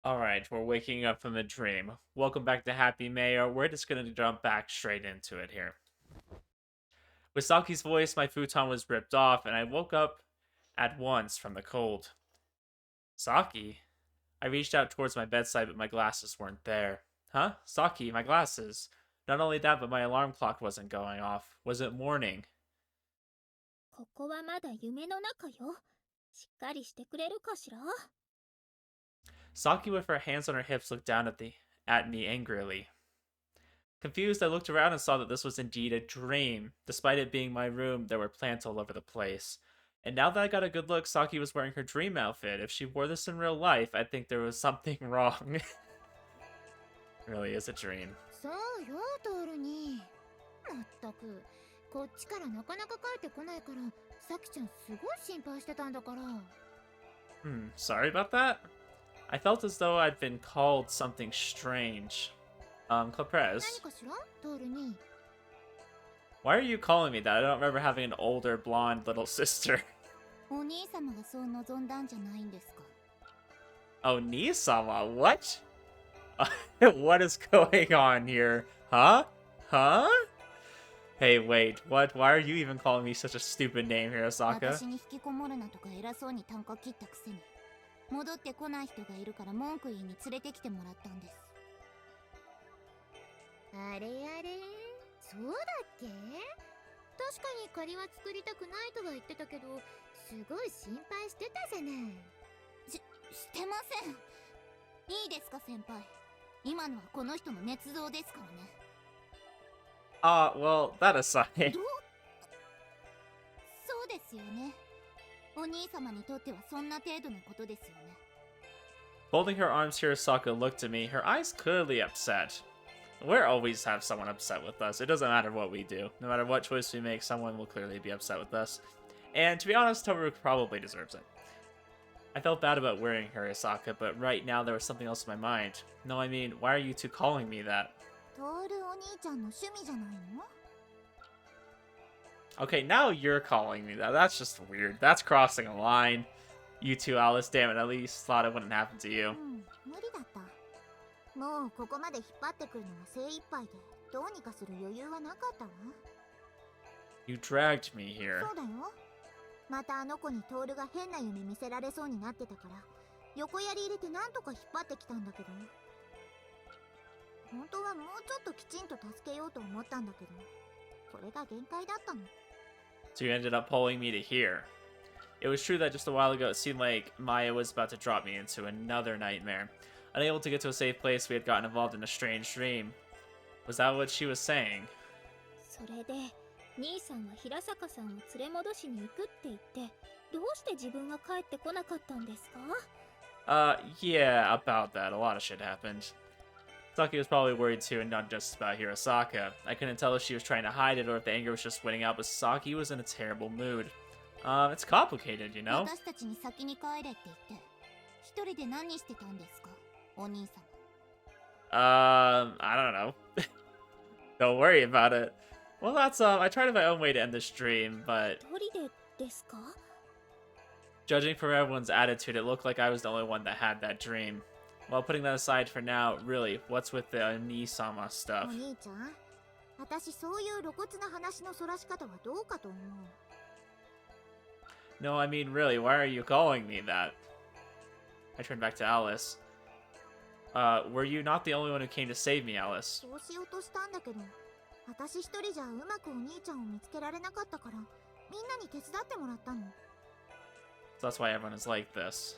Alright, we're waking up from a dream. Welcome back to Hapymaher. We're just gonna jump back straight into it here. With Saki's voice, my futon was ripped off, and I woke up at once from the cold. Saki? I reached out towards my bedside, but my glasses weren't there. Huh? Saki, my glasses. Not only that, but my alarm clock wasn't going off. Was it morning? Saki, with her hands on her hips, looked down at me angrily. Confused, I looked around and saw that this was indeed a dream. Despite it being my room, there were plants all over the place. And now that I got a good look, Saki was wearing her dream outfit. If she wore this in real life, I'd think there was something wrong. Really is a dream. Sorry about that? I felt as though I'd been called something strange. Caprez. Why are you calling me that? I don't remember having an older blonde little sister. Onii-sama, what? What is going on here? Huh? Huh? Hey, wait, what? Why are you even calling me such a stupid name here, Asaka? Well, that aside. Folding her arms, Hirosaka looked at me, her eyes clearly upset. We always have someone upset with us. It doesn't matter what we do. No matter what choice we make, someone will clearly be upset with us. And to be honest, Toru probably deserves it. I felt bad about worrying her, Hirosaka, but right now there was something else in my mind. No, I mean, why are you two calling me that? Okay, now you're calling me that. That's just weird. That's crossing a line. You two, Alice, damn it, at least thought it wouldn't happen to you. You dragged me here. So you ended up pulling me to here. It was true that just a while ago it seemed like Maya was about to drop me into another nightmare. Unable to get to a safe place, we had gotten involved in a strange dream. Was that what she was saying? Yeah, about that. A lot of shit happened. Saki was probably worried too, and not just about Hirosaka. I couldn't tell if she was trying to hide it or if the anger was just winning out, but Saki was in a terrible mood. It's complicated, you know? I don't know. Don't worry about it. Well, that's, I tried my own way to end this dream, but... Judging from everyone's attitude, it looked like I was the only one that had that dream. Well, putting that aside for now, really, what's with the Onii-sama stuff? No, I mean, really, why are you calling me that? I turned back to Alice. Were you not the only one who came to save me, Alice? So that's why everyone is like this.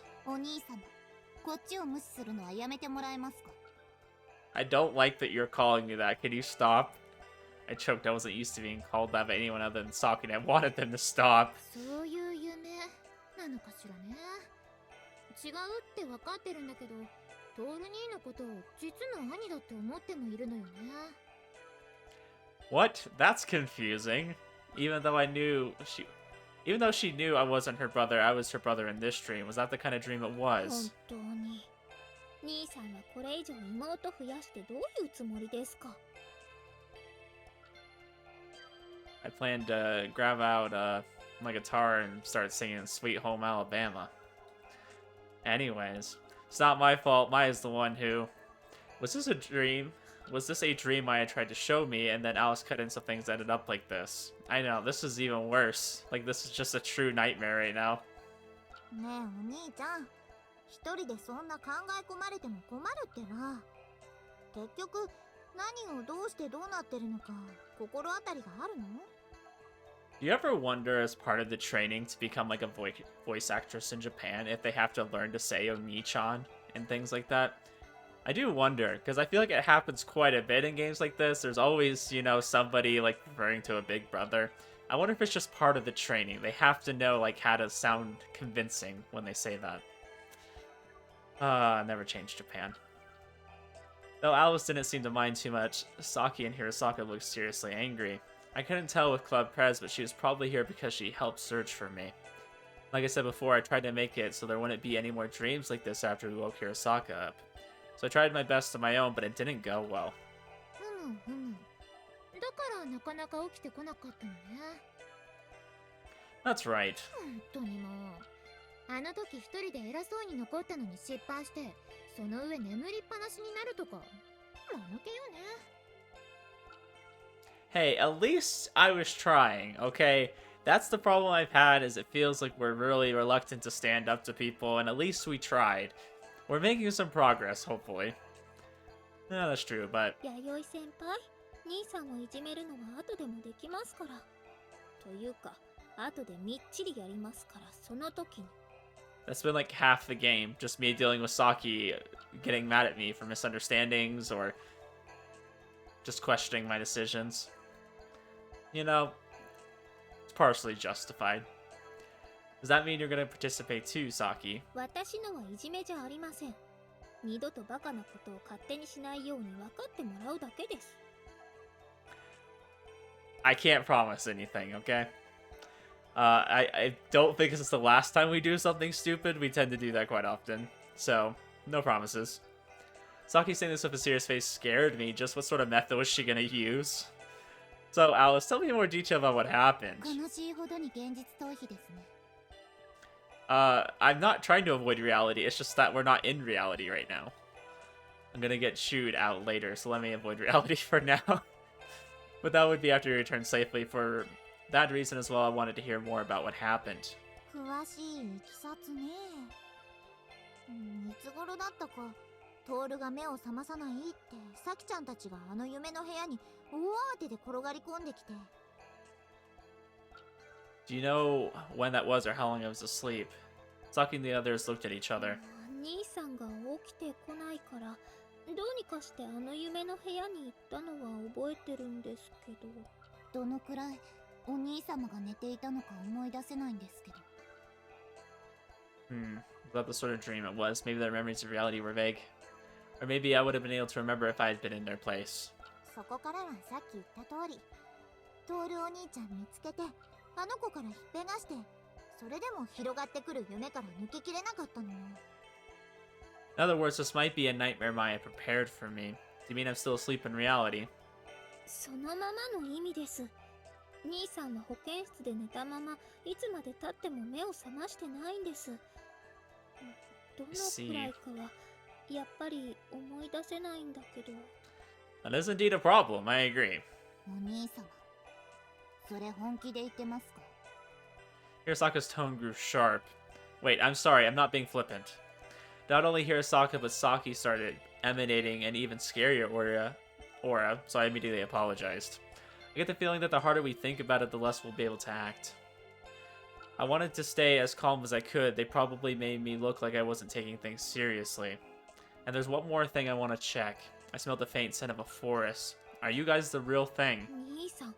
I don't like that you're calling me that. Can you stop? I choked. I wasn't used to being called that by anyone other than Saki, and I wanted them to stop. What? That's confusing. Even though she knew I wasn't her brother, I was her brother in this dream. Was that the kind of dream it was? I planned to grab out my guitar and start singing Sweet Home Alabama. Anyways, it's not my fault. Maya's the one who... Was this a dream? Was this a dream Maya tried to show me, and then Alice cut in so things ended up like this? I know, this is even worse. Like, this is just a true nightmare right now. ねえお兄ちゃん、一人でそんな考え込まれても困るってな。結局何をどうしてどうなってるのか心当たりがあるの？ Do you ever wonder, as part of the training to become like a voice actress in Japan, if they have to learn to say Onii-Chan and things like that? I do wonder, because I feel like it happens quite a bit in games like this. There's always, you know, somebody like referring to a big brother. I wonder if it's just part of the training. They have to know like how to sound convincing when they say that. Never changed Japan. Though Alice didn't seem to mind too much, Saki and Hirosaka looked seriously angry. I couldn't tell with Club Prez, but she was probably here because she helped search for me. Like I said before, I tried to make it so there wouldn't be any more dreams like this after we woke Hirosaka up. So I tried my best on my own, but it didn't go well. だからなかなか起きてこなかったのね。That's right. 本当にもう。あの時一人で偉そうに残ったのに失敗して、その上眠りっぱなしになるとか、間抜けよね。Hey, at least I was trying, okay? That's the problem I've had, is it feels like we're really reluctant to stand up to people, and at least we tried. We're making some progress, hopefully. Yeah, that's true, but... 弥生先輩、兄さんをいじめるのは後でもできますから。というか、後でみっちりやりますから、その時に。That's been like half the game, just me dealing with Saki getting mad at me for misunderstandings or just questioning my decisions. You know, it's partially justified. Does that mean you're going to participate too, Saki? 私のはいじめじゃありません。二度とバカなことを勝手にしないように分かってもらうだけです。I can't promise anything, okay? I don't think this is the last time we do something stupid. We tend to do that quite often. So, no promises. Saki saying this with a serious face scared me. Just what sort of method was she going to use? So, Alice, tell me more detail about what happened. 悲しいほどに現実逃避ですね。I'm not trying to avoid reality. It's just that we're not in reality right now. I'm going to get chewed out later, so let me avoid reality for now. But that would be after we return safely. For that reason as well, I wanted to hear more about what happened. 詳しいいきさつね。いつ頃だったか、トールが目を覚まさないって、サキちゃんたちがあの夢の部屋に大慌てで転がり込んできて。Do you know when that was or how long I was asleep? Saki and the others looked at each other. 兄さんが起きてこないから、どうにかしてあの夢の部屋に行ったのは覚えてるんですけど。どのくらいお兄様が寝ていたのか思い出せないんですけど。About the sort of dream it was. Maybe their memories of reality were vague. Or maybe I would have been able to remember if I had been in their place. そこからはさっき言った通り、トールお兄ちゃん見つけて、あの子から引っぺがして、それでも広がってくる夢から抜けきれなかったの。In other words, this might be a nightmare Maya prepared for me. Do you mean I'm still asleep in reality? そのままの意味です。兄さんは保健室で寝たまま、いつまで経っても目を覚ましてないんです。どのくらいかは、やっぱり思い出せないんだけど。That is indeed a problem, I agree. お兄様、それ本気で言ってますか? Hirosaka's tone grew sharp. Wait, I'm sorry, I'm not being flippant. Not only Hirosaka, but Saki started emanating an even scarier aura, so I immediately apologized. I get the feeling that the harder we think about it, the less we'll be able to act. I wanted to stay as calm as I could. They probably made me look like I wasn't taking things seriously. And there's one more thing I want to check. I smelled the faint scent of a forest. Are you guys the real thing? 兄さん、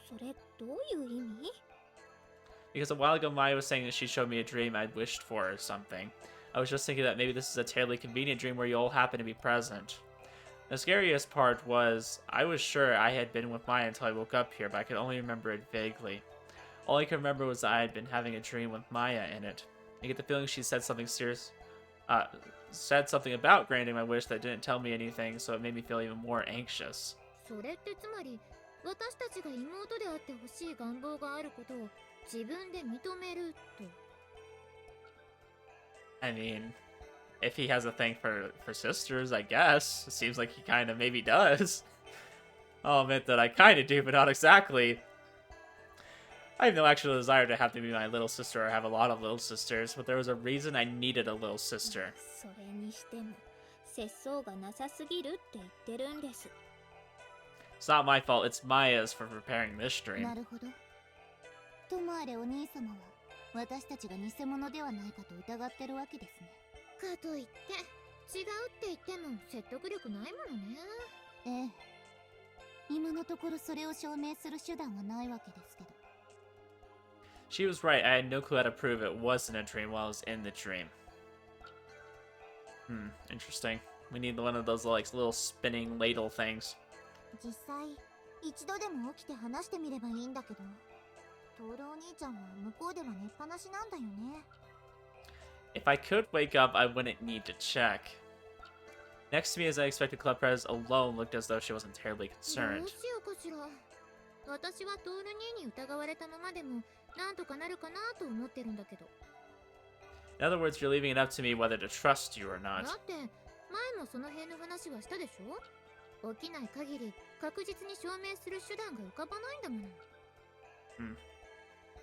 それどういう意味? Because a while ago Maya was saying that she showed me a dream I'd wished for or something. I was just thinking that maybe this is a terribly convenient dream where you all happen to be present. The scariest part was, I was sure I had been with Maya until I woke up here, but I could only remember it vaguely. All I could remember was that I had been having a dream with Maya in it. I get the feeling she said something said something about granting my wish that didn't tell me anything, so it made me feel even more anxious. それってつまり、私たちが妹であってほしい願望があることを自分で認めると。 I mean, if he has a thing for sisters, I guess. It seems like he kind of maybe does. I'll admit that I kind of do, but not exactly. I have no actual desire to have to be my little sister or have a lot of little sisters, but there was a reason I needed a little sister. それにしても節操がなさすぎるって言ってるんです。 It's not my fault, it's Maya's for preparing this な stream. るほど。ともあれお兄様は私たちが偽物ではないかと疑ってるわけですね。かといって違うって言っても説得力ないものね。ええ。今のところそれを証明する手段はないわけですけど。She was right, I had no clue how to prove it wasn't a dream while I was in the dream. Interesting. We need one of those like little spinning ladle things. 実際一度でも起きて話してみればいいんだけど、トールお兄ちゃんは向こうでは寝っぱなしなんだよね。If I could wake up, I wouldn't need to check. Next to me, as I expected, Club Prez alone looked as though she wasn't terribly ど concerned. うしようかしら。私はトール兄に疑われたままでもなんとかなるかなと思ってるんだけど。 In other words, you're leaving it up to me whether to trust you or だ not. って前もその辺の話はしたでしょ。起きない限り確実に証明する手段が浮かばないんだもの。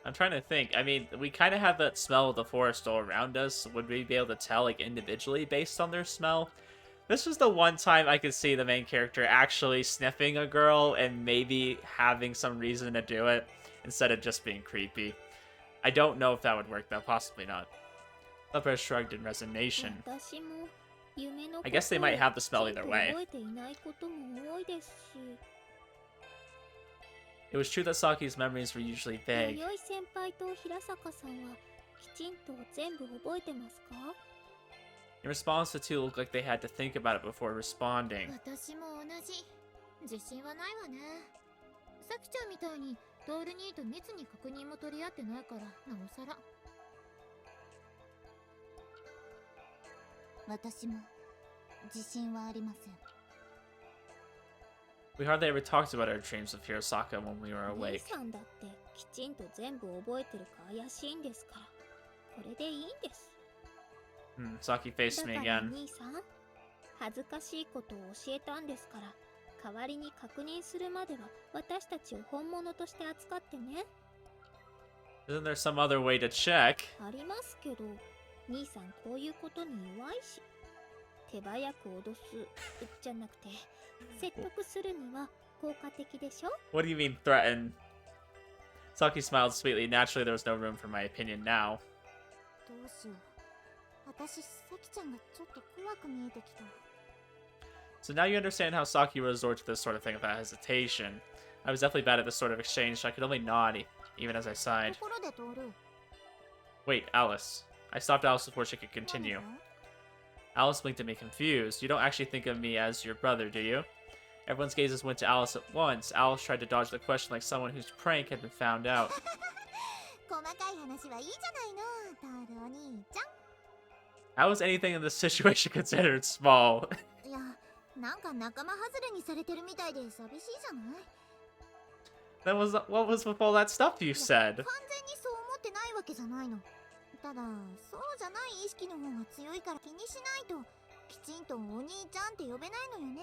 I'm trying to think. I mean, we kind of have that smell of the forest all around us. Would we be able to tell, like, individually based on their smell? This was the one time I could see the main character actually sniffing a girl and maybe having some reason to do it instead of just being creepy. I don't know if that would work, though. Possibly not. Leopard shrugged in resignation. 私も夢の I guess they might have the smell either way. 覚えていないことも多いですし。 It was true that Saki's memories were usually vague. 弥生先輩と平坂さんはきちんと全部覚えてますか？ In response, the two looked like they had to think about it before responding. 私も同じ。自信はないわね。さきちゃんみたいにトール兄と密に確認も取り合ってないからなおさら。私も自信はありません。 We hardly ever talked about our dreams with Hirosaka when we were 兄 awake. さんだってきちんと全部覚えてるか怪しいんですから。これでいいんです。 Saki だ faced か me ら again. 兄さん、恥ずかしいことを教えたんですから、代わりに確認するまでは私たちを本物として扱ってね。 Isn't there some other way to check? ありますけど、兄さんこういうことに弱いし、手早く脅すじゃなくて説得するには効果的でしょ。 What do you mean threaten? Saki smiled sweetly. Naturally, there was no room for my opinion now. どうしよう。私、さきちゃんがちょっと怖く見えてきた。 So now you understand how Saki would resort to this sort of thing without hesitation. I was definitely bad at this sort of exchange, so I could only nod, even as I sighed. ところでトール。 Wait, Alice. I stopped Alice before she could continue. 何が？ Alice blinked at me confused. You don't actually think of me as your brother, do you? Everyone's gazes went to Alice at once. Alice tried to dodge the question like someone whose prank had been found out. 細かい話はいいじゃないの、トールお兄ちゃん。 How was anything in this situation considered small? いや、なんか仲間外れにされてるみたいで寂しいじゃない？ What was with all that stuff you said? 完全にそう思ってないわけじゃないの。ただ、そうじゃない意識の方が強いから気にしないと、きちんとお兄ちゃんって呼べないのよね。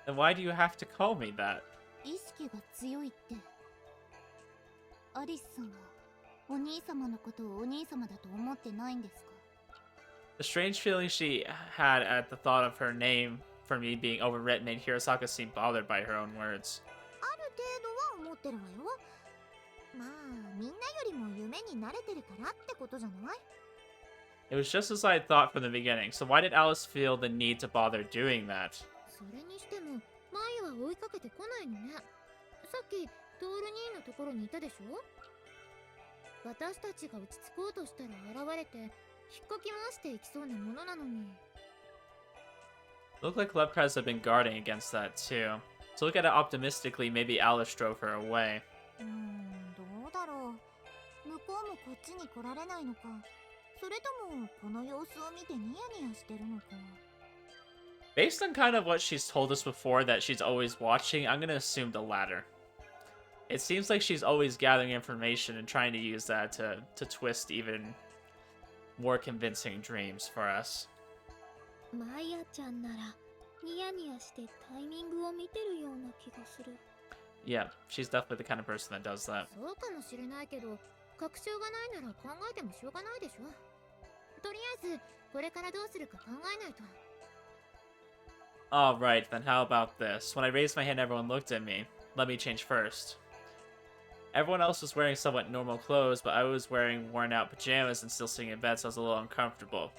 Then why do you have to call me that? 意識が強いって。アリスさんは、お兄様のことをお兄様だと思ってないんですか？ The strange feeling she had at the thought of her name for me being overwritten made Hirosaka seem bothered by her own words. ある程度は思ってるわよ。まあ、みんなよりも夢に慣れてるからってことじゃない？ It was just as I had thought from the beginning, so why did Alice feel the need to bother doing that? それにしてもマイは追いかけてこないのね。さっきトール兄のところにいたでしょ。私たちが落ち着こうとしたら現れて引っかき回していきそうなものなのに。 It looked like Lepres had been guarding against that too. To look at it optimistically, maybe Alice drove her away. どうだろう。向こうもこっちに来られないのか、それともこの様子を見てニヤニヤしてるのか。 Based on kind of what she's told us before that she's always watching, I'm gonna assume the latter. It seems like she's always gathering information and trying to use that to twist even more convincing dreams for us. マイヤちゃんならニヤニヤしてタイミングを見てるような気がする。 Yeah, she's definitely the kind of person that does that. そうかもしれないけど、確証がないなら考えてもしょうがないでしょ。とりあえずこれからどうするか考えないと。 Alright, then how about this? When I raised my hand, everyone looked at me. Let me change first. Everyone else was wearing somewhat normal clothes, but I was wearing worn-out pajamas and still sitting in bed, so I was a little uncomfortable.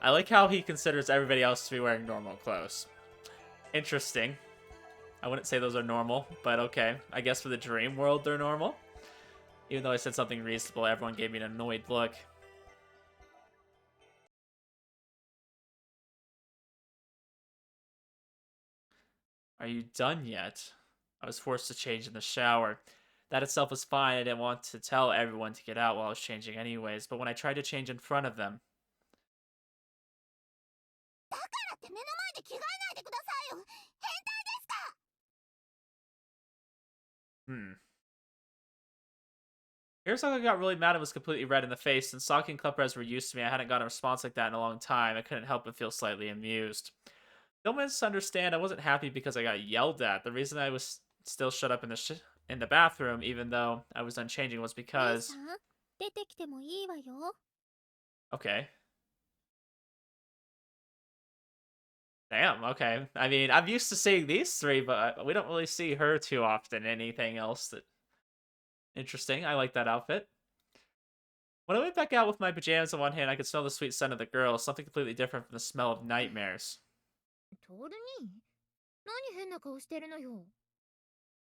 I like how he considers everybody else to be wearing normal clothes. Interesting. I wouldn't say those are normal, but okay. I guess for the dream world, they're normal. Even though I said something reasonable, everyone gave me an annoyed look. Are you done yet? I was forced to change in the shower. That itself was fine. I didn't want to tell everyone to get out while I was changing anyways, but when I tried to change in front of them... だからって目の前で着替えないでくださいよ。変態ですか。 Hirosaka got really mad and was completely red in the face. Since Saki and Club Res were used to me, I hadn't gotten a response like that in a long time. I couldn't help but feel slightly amused. Don't misunderstand, I wasn't happy because I got yelled at. The reason I was still shut up in the bathroom, even though I was done changing, was because... 出てきてもいいわよ。 Okay. Damn, okay. I mean, I'm used to seeing these three, but we don't really see her too often. Anything else that... Interesting, I like that outfit. When I went back out with my pajamas in one hand, I could smell the sweet scent of the girl, something completely different from the smell of nightmares. トルニー、何変な顔してるのよ。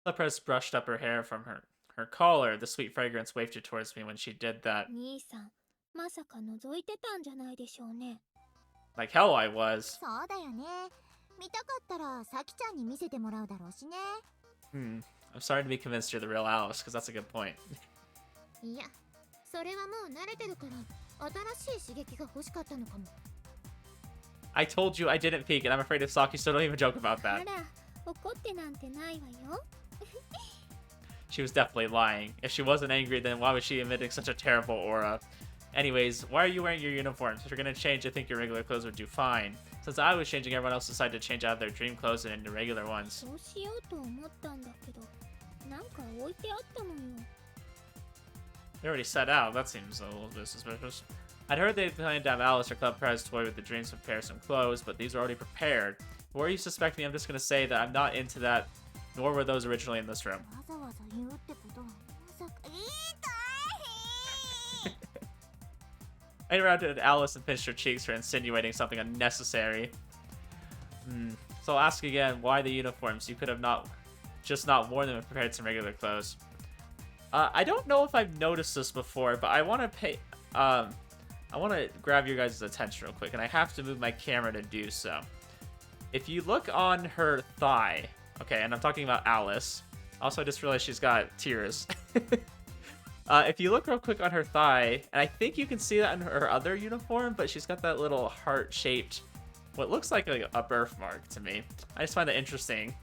The press brushed up her hair from her collar. The sweet fragrance wafted towards me when she did that. 兄さん、まさか覗いてたんじゃないでしょうね。 Like hell I was. そうだよね。見たかったらサキちゃんに見せてもらうだろうしね。I'm starting to be convinced you're the real Alice, because that's a good point. いや、それはもう慣れてるから新しい刺激が欲しかったのかも。 I told you I didn't peek, and I'm afraid if Saki still don't even joke about あ that. ら、怒ってなんてないわよ。 She was definitely lying. If she wasn't angry, then why was she emitting such a terrible aura? Anyways, why are you wearing your uniforms? If you're gonna change, I think your regular clothes would do fine. Since I was changing, everyone else decided to change out of their dream clothes and into regular ones. そうしようと思ったんだけど、なんか置いてあったのよ。 They already set out. That seems a little bit suspicious. I'd heard they planned to have Alice or Club Prez toy with the dreams to prepare some clothes, but these are already prepared. Were you suspect me? I'm just gonna say that I'm not into that, nor were those originally in this room. わざわざ言うってことはまさか。いいかい。 I interrupted Alice and pinched her cheeks for insinuating something unnecessary. So I'll ask again, why the uniforms? You could have not worn them and prepared some regular clothes. I don't know if I've noticed this before, but I want to grab your guys' attention real quick, and I have to move my camera to do so. If you look on her thigh, okay, and I'm talking about Alice. Also, I just realized she's got tears. If you look real quick on her thigh, and I think you can see that in her other uniform, but she's got that little heart-shaped, what looks like a birthmark to me. I just find that interesting.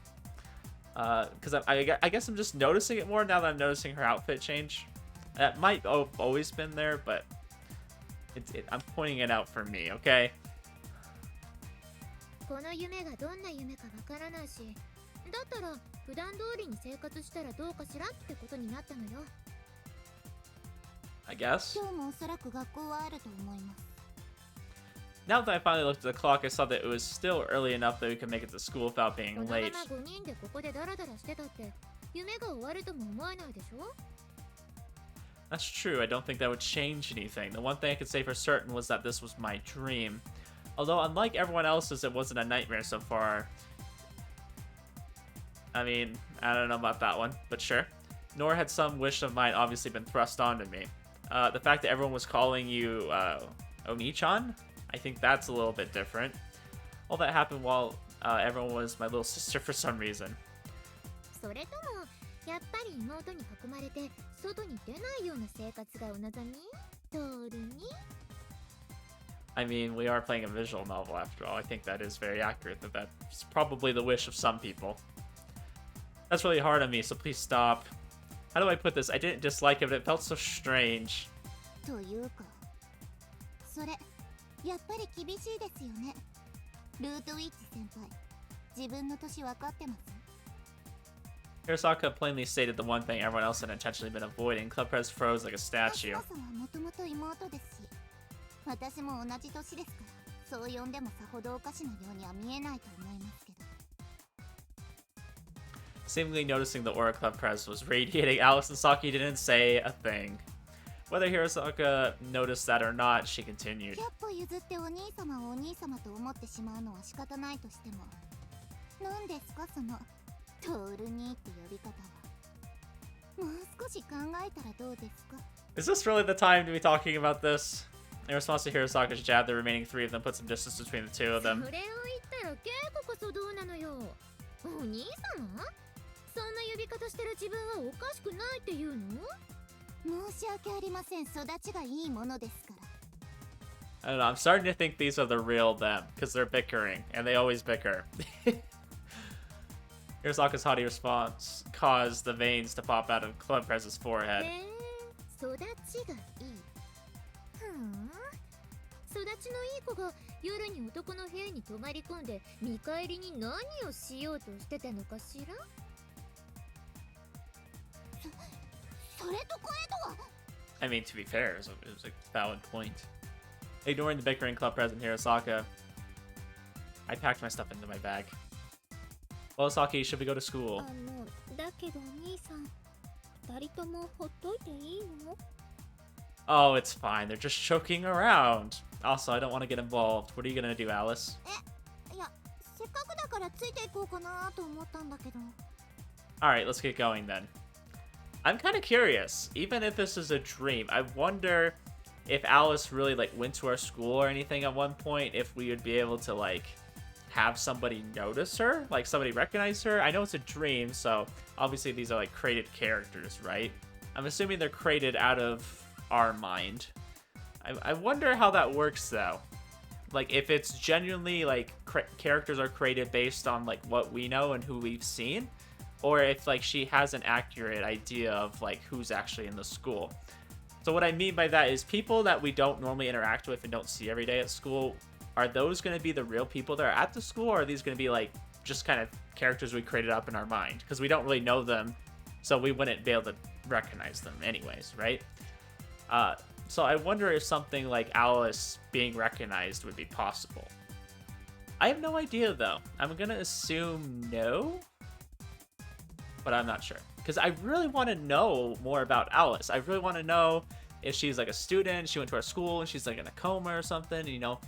Because I guess I'm just noticing it more now that I'm noticing her outfit change. That might have always been there, but I'm pointing it out for me, okay? この夢がどんな夢かわからないし、だったら普段通りに生活したらどうかしらってことになったのよ。 I guess. 今日もおそらく学校はあると思います。 Now that I finally looked at the clock, I saw that it was still early enough that we could make it to school without being このま late. ま5人でここでダラダラしてたって夢が終わるとも思えないでしょ。 That's true, I don't think that would change anything. The one thing I could say for certain was that this was my dream. Although, unlike everyone else's, it wasn't a nightmare so far. I mean, I don't know about that one, but sure. Nor had some wish of mine obviously been thrust onto me. The fact that everyone was calling you, Onii-Chan? I think that's a little bit different. All that happened while everyone was my little sister for some reason. それともやっぱり妹に囲まれて外に出ないような生活がお望み？トールに？ I mean, we are playing a visual novel after all. I think that is very accurate, that that's probably the wish of some people. That's really hard on me, so please stop. How do I put this? I didn't dislike it, but it felt so strange. というかそれやっぱり厳しいですよね。ルートウィッチ先輩、自分の年分かってます？ Hirosaka plainly stated the one thing everyone else had intentionally been avoiding. Club Prez froze like a statue. さんはもともと妹ですし、私も同じ年ですから、そう呼んでもさほどおかしなようには見えないと思いますけど。Seemingly noticing the aura Club Prez was radiating, Alice and Saki didn't say a thing. Whether Hirosaka noticed that or not, she continued. 100歩譲ってお兄様をお兄様と思ってしまうのは仕方ないとしても、何ですかそのトールニーって呼び方は。もう少し考えたらどうですか？ Is this really the time to be talking about this? In response to Hirosaka's jab, the remaining three of them put some distance between the two of them. それを言ったら稽古こそどうなのよ。お兄様？そんな呼び方してる自分はおかしくないって言うの？申し訳ありません。育ちがいいものですから。 I don't know, I'm starting to think these are the real them, because they're bickering, and they always bicker. Hirosaka's haughty response caused the veins to pop out of Club Prez's forehead. 育ちがいい。ふん。育ちのいい子が夜に男の部屋に泊まり込んで見返りに何をしようとしてたのかしら？それと声とは。 I mean, to be fair, it was a valid point. Ignoring the bickering Club Prez and Hirosaka, I packed my stuff into my bag. Well, Saki, should we go to school? だけどお兄さん、二人ともほっといていいの？ Oh, it's fine. They're just joking around. Also, I don't want to get involved. What are you gonna do, Alice? いや、せっかくだからついていこうかなと思ったんだけど。 Alright, let's get going then. I'm kind of curious. Even if this is a dream, I wonder if Alice really, like, went to our school or anything at one point, if we would be able to, like, have somebody notice her, like somebody recognize her. I know it's a dream, so obviously these are like created characters, right? I'm assuming they're created out of our mind. I wonder how that works though. Like if it's genuinely like characters are created based on like what we know and who we've seen, or if like she has an accurate idea of like who's actually in the school. So what I mean by that is people that we don't normally interact with and don't see every day at school, are those going to be the real people that are at the school, or are these going to be like just kind of characters we created up in our mind? Because we don't really know them, so we wouldn't be able to recognize them anyways, right? So I wonder if something like Alice being recognized would be possible. I have no idea though. I'm going to assume no, but I'm not sure. Because I really want to know more about Alice. I really want to know if she's like a student, she went to our school, and she's like in a coma or something, you know?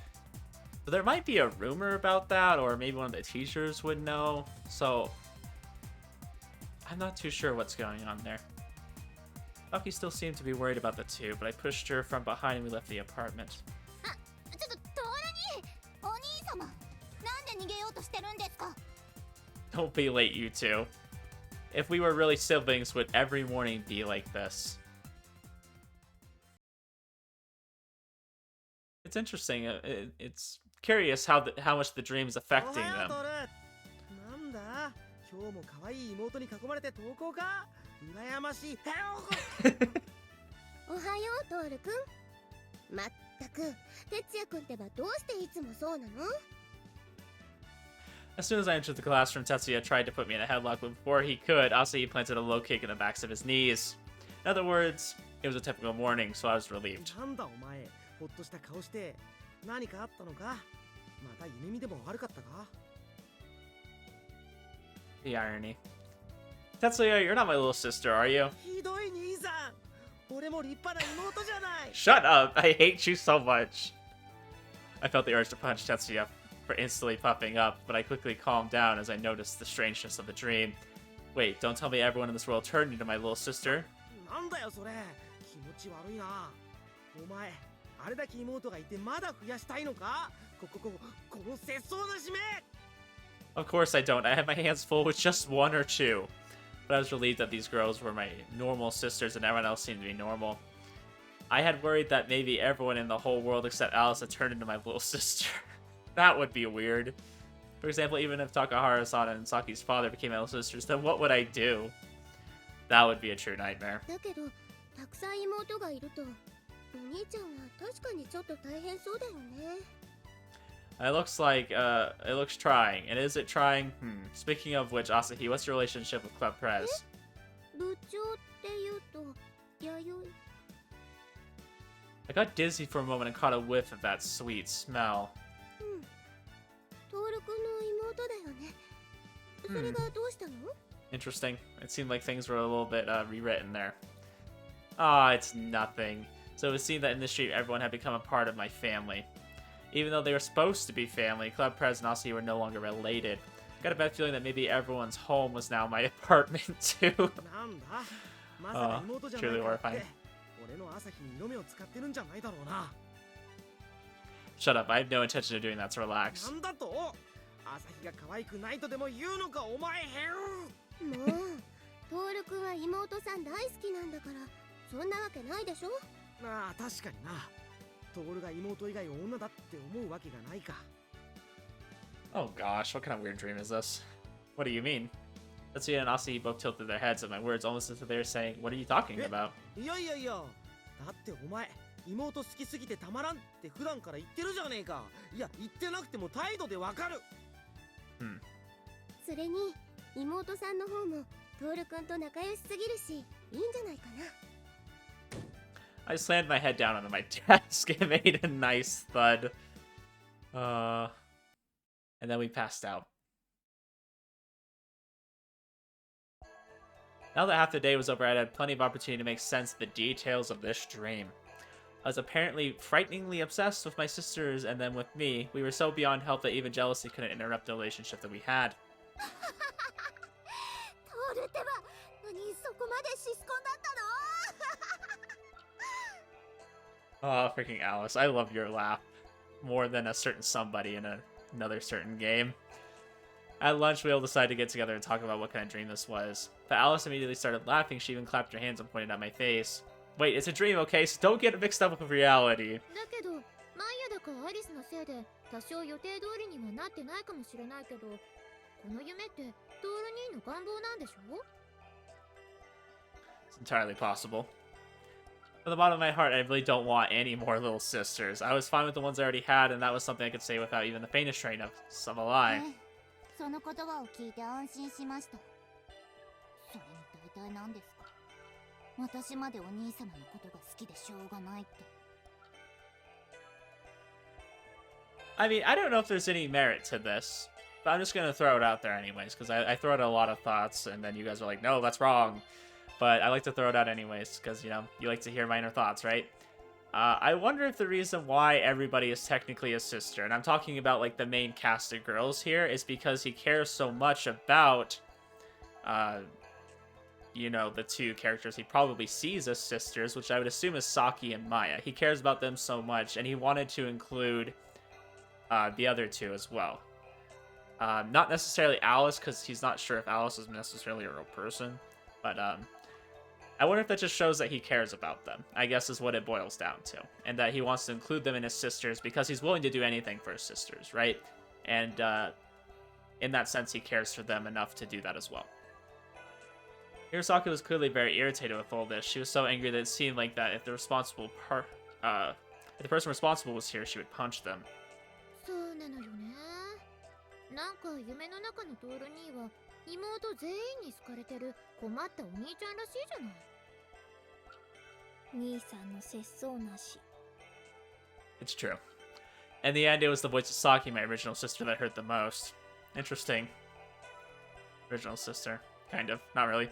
So there might be a rumor about that, or maybe one of the teachers would know. So I'm not too sure what's going on there. Saki still seemed to be worried about the two, but I pushed her from behind and we left the apartment. ちょっとトールにお兄様、なんで逃げようとしてるんですか? Don't be late, you two. If we were really siblings, would every morning be like this? It's interesting. It's curious how much the dream is affecting them. なんだ今日も可愛い妹に囲まれて登校か羨ましいおはようトールくん。まったく哲也くんってばどうしていつもそうなの？ As soon as I entered the classroom, Tetsuya tried to put me in a headlock, but before he could, Asahi planted a low kick in the backs of his knees. In other words, it was a typical morning, so I was relieved. なんだお前ほっとした顔して何かあったのかまた夢見でも悪かったか The irony. Tetsuya, you're not my little sister, are you? ひどい兄さん俺も立派な妹じゃない Shut up! I hate you so much! I felt the urge to punch Tetsuya for instantly puffing up, but I quickly calmed down as I noticed the strangeness of the dream. Wait, don't tell me everyone in this world turned into my little sister. なんだよそれ気持ち悪いなお前あれだけ妹がいてまだ増やしたいのかこの節操なしめ Of course I don't. I had my hands full with just one or two. But I was relieved that these girls were my normal sisters and everyone else seemed to be normal. I had worried that maybe everyone in the whole world except Alice had turned into my little sister. That would be weird. For example, even if Takahara-san and Saki's father became my little sisters, then what would I do? That would be a true nightmare. だけどたくさん妹がいるとお兄ちゃんは確かにちょっと大変そうだよね。 It looks like, it looks trying. And is it trying? Speaking of which, Asahi, what's your relationship with Club Prez? 部長っていうと弥生。 I got dizzy for a moment and caught a whiff of that sweet smell. トール君の妹だよね。それがどうしたの？ Interesting. It seemed like things were a little bit rewritten there. Ah, it's nothing. So it would seem that in the street everyone had become a part of my family. Even though they were supposed to be family, Club Prez and Aussie were no longer related. Got a bad feeling that maybe everyone's home was now my apartment too. なんだまさか妹じゃない truly かって horrifying. 俺の朝日に色目を使ってるんじゃないだろうな。 Shut up, I have no intention of doing that, so relax. なんだと朝日が可愛くないとでも言うのかお前ヘル。もうトール君は妹さん大好きなんだからそんなわけないでしょ。ああ確かにな。トールが妹以外を女だって思うわけがないか。 Oh gosh, what kind of weird dream is this? What do you mean? Tetsuya and Asahi both tilted their heads at my words, almost as if they were saying, what are you talking about? いやいやいや、だってお前妹好きすぎてたまらんって普段から言ってるじゃねえか。いや言ってなくても態度でわかる。それに妹さんの方もトール君と仲良しすぎるしいいんじゃないかな。 I slammed my head down onto my desk. It made a nice thud. And then we passed out. Now that half the day was over, I had plenty of opportunity to make sense of the details of this dream. I was apparently frighteningly obsessed with my sisters and then with me. We were so beyond help that even jealousy couldn't interrupt the relationship that we had. トールってば何そこまでシスコンだったの？ Oh, freaking Alice. I love your laugh. More than a certain somebody in another certain game. At lunch, we all decided to get together and talk about what kind of dream this was. But Alice immediately started laughing. She even clapped her hands and pointed at my face. Wait, it's a dream, okay? So don't get it mixed up with reality. だけどマイヤだかアリスのせいで多少予定通りにはなってないかもしれないけどこの夢ってトール兄の願望なんでしょ？ It's entirely possible. From the bottom of my heart, I really don't want any more little sisters. I was fine with the ones I already had, and that was something I could say without even the faintest train of a lie. その言葉を聞いて安心しました。それに大体何ですか。私までお兄様のことが好きでしょうがないって。 I mean, I don't know if there's any merit to this, but I'm just gonna throw it out there anyways, because I throw out a lot of thoughts, and then you guys are like, no, that's wrong. But I like to throw it out anyways, because, you know, you like to hear my inner thoughts, right? I wonder if the reason why everybody is technically a sister, and I'm talking about, like, the main cast of girls here, is because he cares so much about, you know, the two characters he probably sees as sisters, which I would assume is Saki and Maya. He cares about them so much, and he wanted to include the other two as well. Not necessarily Alice, because he's not sure if Alice is necessarily a real person, but, I wonder if that just shows that he cares about them, I guess is what it boils down to. And that he wants to include them in his sisters because he's willing to do anything for his sisters, right? And in that sense, he cares for them enough to do that as well. Hirosaki was clearly very irritated with all this. She was so angry that it seemed like that if the person responsible was here, she would punch them. そうなのよね。なんか夢の中のトール兄は妹全員に好かれてる困ったお兄ちゃんらしいじゃない。兄さんの節操なし。 It's true. In the end, it was the voice of Saki, my original sister, that hurt the most. Interesting. Original sister. Kind of. Not really.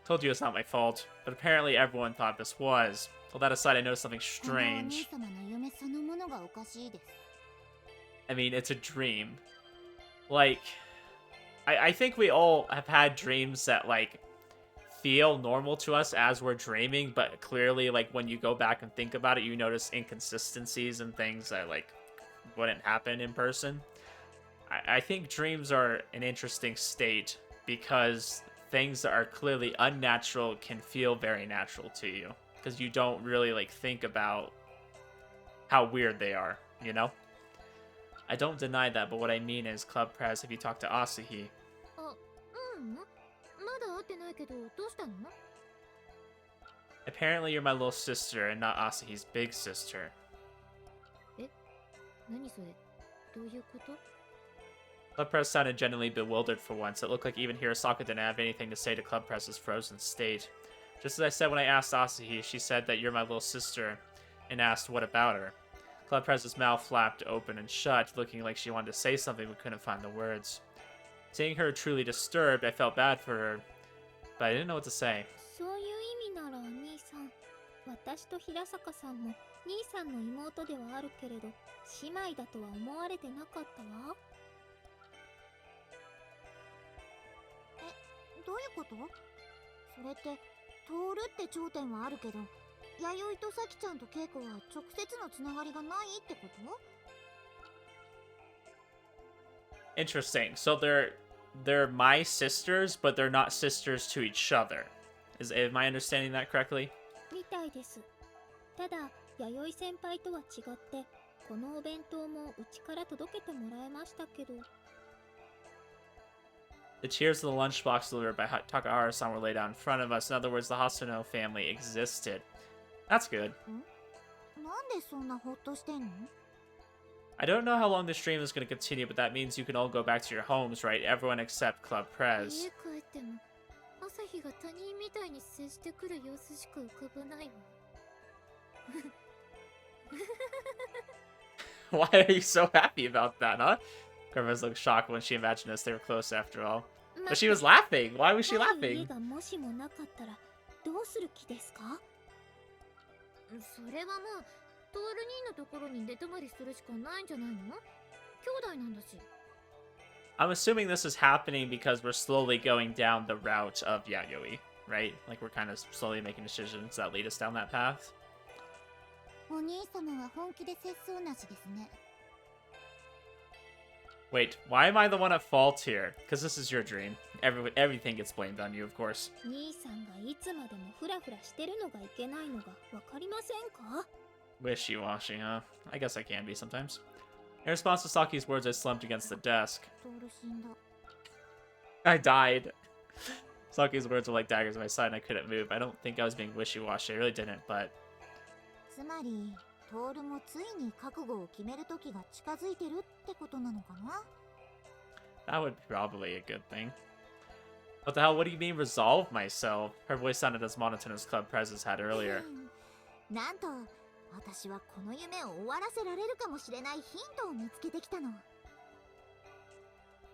Told you it's not my fault. But apparently everyone thought this was. Well, that aside, I noticed something このお兄 strange. 様の夢そのものがおかしいです。 I mean, it's a dream. Like, I think we all have had dreams that, like, feel normal to us as we're dreaming, but clearly, like, when you go back and think about it, you notice inconsistencies and things that, like, wouldn't happen in person. I think dreams are an interesting state because things that are clearly unnatural can feel very natural to you because you don't really, like, think about how weird they are, you know? I don't deny that, but what I mean is, Club Prez, if you talk to Asahi, あ、うん、まだ会ってないけどどうしたの？ Apparently you're my little sister and not Asahi's big sister. 何それ？どういうこと？ Club Press sounded genuinely bewildered for once. It looked like even Hirosaka didn't have anything to say to Club Press's frozen state. Just as I said when I asked Asahi, she said that you're my little sister, and asked what about her. Club Press's mouth flapped open and shut, looking like she wanted to say something but couldn't find the words. Seeing her truly disturbed, I felt bad for her, but I didn't know what to say. そういう意味なら兄さん、私と平坂さんも兄さんの妹ではあるけれど姉妹だとは思われてなかったわ。どういうこと？それってトールって頂点はあるけど、弥生と咲ちゃんと恵子は直接のつながりがないってこと？ Interesting. So they're my sisters, but they're not sisters to each other. Am I understanding that correctly? みたいです。ただ弥生先輩とは違ってこのお弁当もうちから届けてもらいましたけど。 The tiers of the lunchbox delivered by Takahara-san were laid out in front of us. In other words, the Hosono family existed. That's good. なんでそんなホッとしてんの？ I don't know how long this stream is going to continue, but that means you can all go back to your homes, right? Everyone except Club 家 Prez. 帰っても朝日が他人みたいに接してくる様子しか浮かばないわ。Why are you so happy about that, huh? Grandma's looked shocked when she imagined us. They were close after all. But she was laughing. Why was she 家 laughing? がもしもなかったらどうする気ですか？それはまあトール兄のところに寝泊まりするしかないんじゃないの？兄弟なんだし。 I'm assuming this is happening because we're slowly going down the route of Yayoi, right? Like we're kind of slowly making decisions that lead us down that path. お兄様は本気で接そうなしですね。 Wait, why am I the one at fault here? Because this is your dream. Everything gets blamed on you, of course. 兄さんがいつまでもフラフラしてるのがいけないのがわかりませんか？ Wishy-washy, huh? I guess I can be sometimes. In response to Saki's words, I slumped against the desk. トール死んだ。 I died. Saki's words were like daggers in my side and I couldn't move. I don't think I was being wishy-washy. I really didn't, but... つまりトールもついに覚悟を決める時が近づいてるってことなのかな？ That would be probably a good thing. What the hell? What do you mean resolve myself? Her voice sounded as monotone as Club Prez's had earlier. なんと私はこの夢を終わらせられるかもしれないヒントを見つけてきたの。あ、